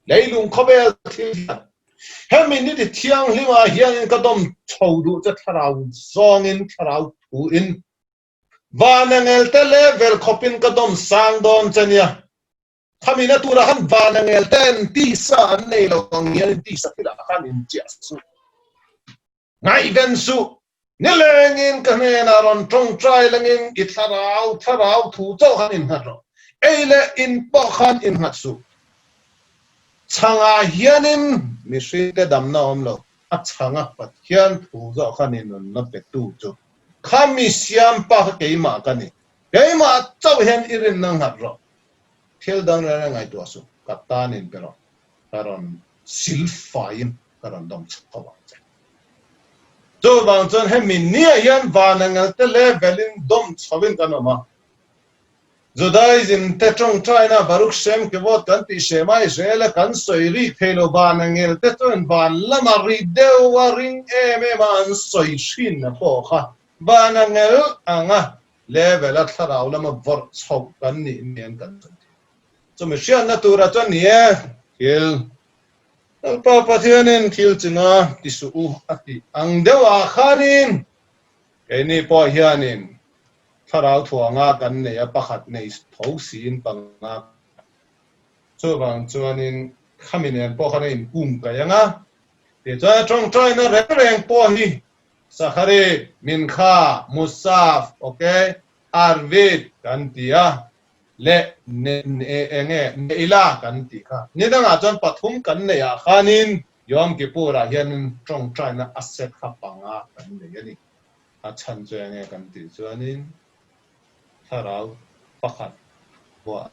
leilung khobel thil hemi ni ti thiang hlima hian ka dom chodu cha tharau zong in tharau thu in vanangel te level khopin ka dom sang don chania khamina tura han vanangel ten ti sa an nei lo ngian ti sa kila khan in chia su ngai ven su nilengin ka ne na ron tong trai lengin i tharau thu cho khan in haro eile in po khan in hatsu changa hianin mi hri damna omlo a changa pathian thu zo khanin na pe tu chu khami siam pa keima kani keima chau hen irin nang hat ro thil dang ra ngai tu asu katanin pero karon silfain karon dom chawa to bang chon he min nia hian vanangal te levelin dom chawin kanoma Judaism te trong China Baruch Shem ke vot kan ti shema Israel kan soiri thelo banangel te ton ban lama ri dewa ring eme man soi shin na po kha banangel anga level at tharau lama vor chok kan ni nen kan so me shian na tura ton nie hil pa pathianin thil chinga ti su ati ang dewa kharin ke ni po hianin rau thua nga kan nei a pakhat nei tho sin panga chu wang chuanin khaminen po khane in ka yanga te cha trong trai na reng po hi sakhare min kha musaf okay arvit kan tia le ne enge neila kan ti kha ni danga chon pathum kan nei a khanin yom kipura hian trong trai na asset kha panga kan nei ani a chan chuange kan ti chuanin tharau pakhat wa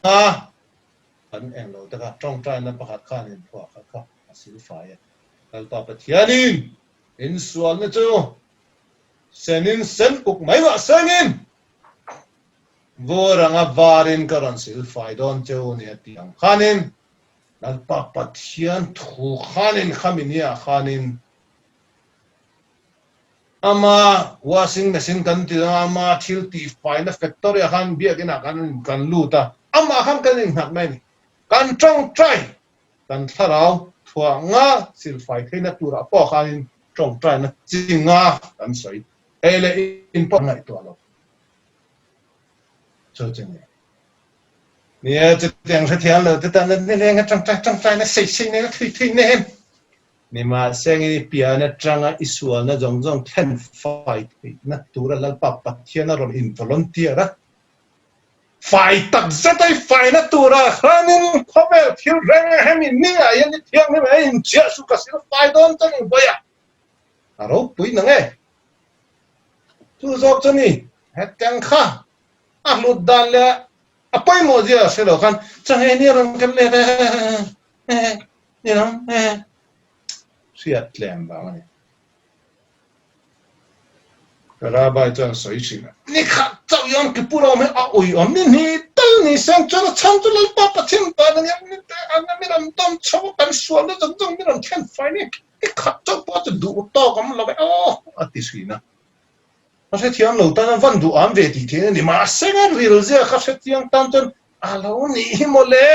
kan eng lo taka trong trai na pakhat khanin thua kha asil fai kal pa pathianin in sual na chu senin sen uk mai wa sangin voranga varin karan sil fai don cheu ni atiang khanin kal pa pathian thu khanin khaminia khanin ama washing machine kan ti ama thil ti fai na factory khan bia kina kan luta ama khan kan in hak mai ni kan trong trai kan tharau thua nga sil fai theina tura po khanin trong trai na chinga kan soi ele in po ngai to lo cho chừng ni a chang sa thian lo ta na le nga trong trai na sei ne thui ne ni ma seng ni pia na tranga isual na jong ten fight na tura lal pa pathian na ron in volunteer a phải tập rất ấy phải nó tụ ra khanin khobe thiếu reng hemi ni a yani thiang ni mai in chia su ka sil phải don tan boya aro pui na nge tu zok chani het kang kha a lut dan le a pai mo dia se lo khan chang he ni ron kan le ni ron siat lem ba mani ra bai chan soi chi ni kha chau yom ki puro me a oi om ni tal ni sang chana chang tu lal pa pa thim pa na ni te an mi ram tom chau kan sual na jong mi ram ken fai ni kha chau pa tu du to kam lo be ati suina a se thiang lo tan van du am ve ti the ni ma senga ril ze kha se thiang tan ton alo ni mo le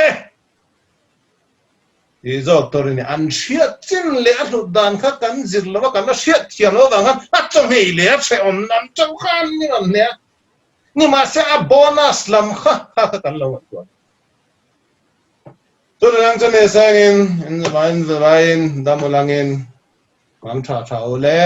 e zo tor ni an shiat chin le a lu dan kha kan zir lo kan na shiat thiang lo wang a chong hei le se om nam chau khan ni on ne ni ma se a bonus lam kha kan lo to to lang chane sangin in vain damulangin mang tha tha ole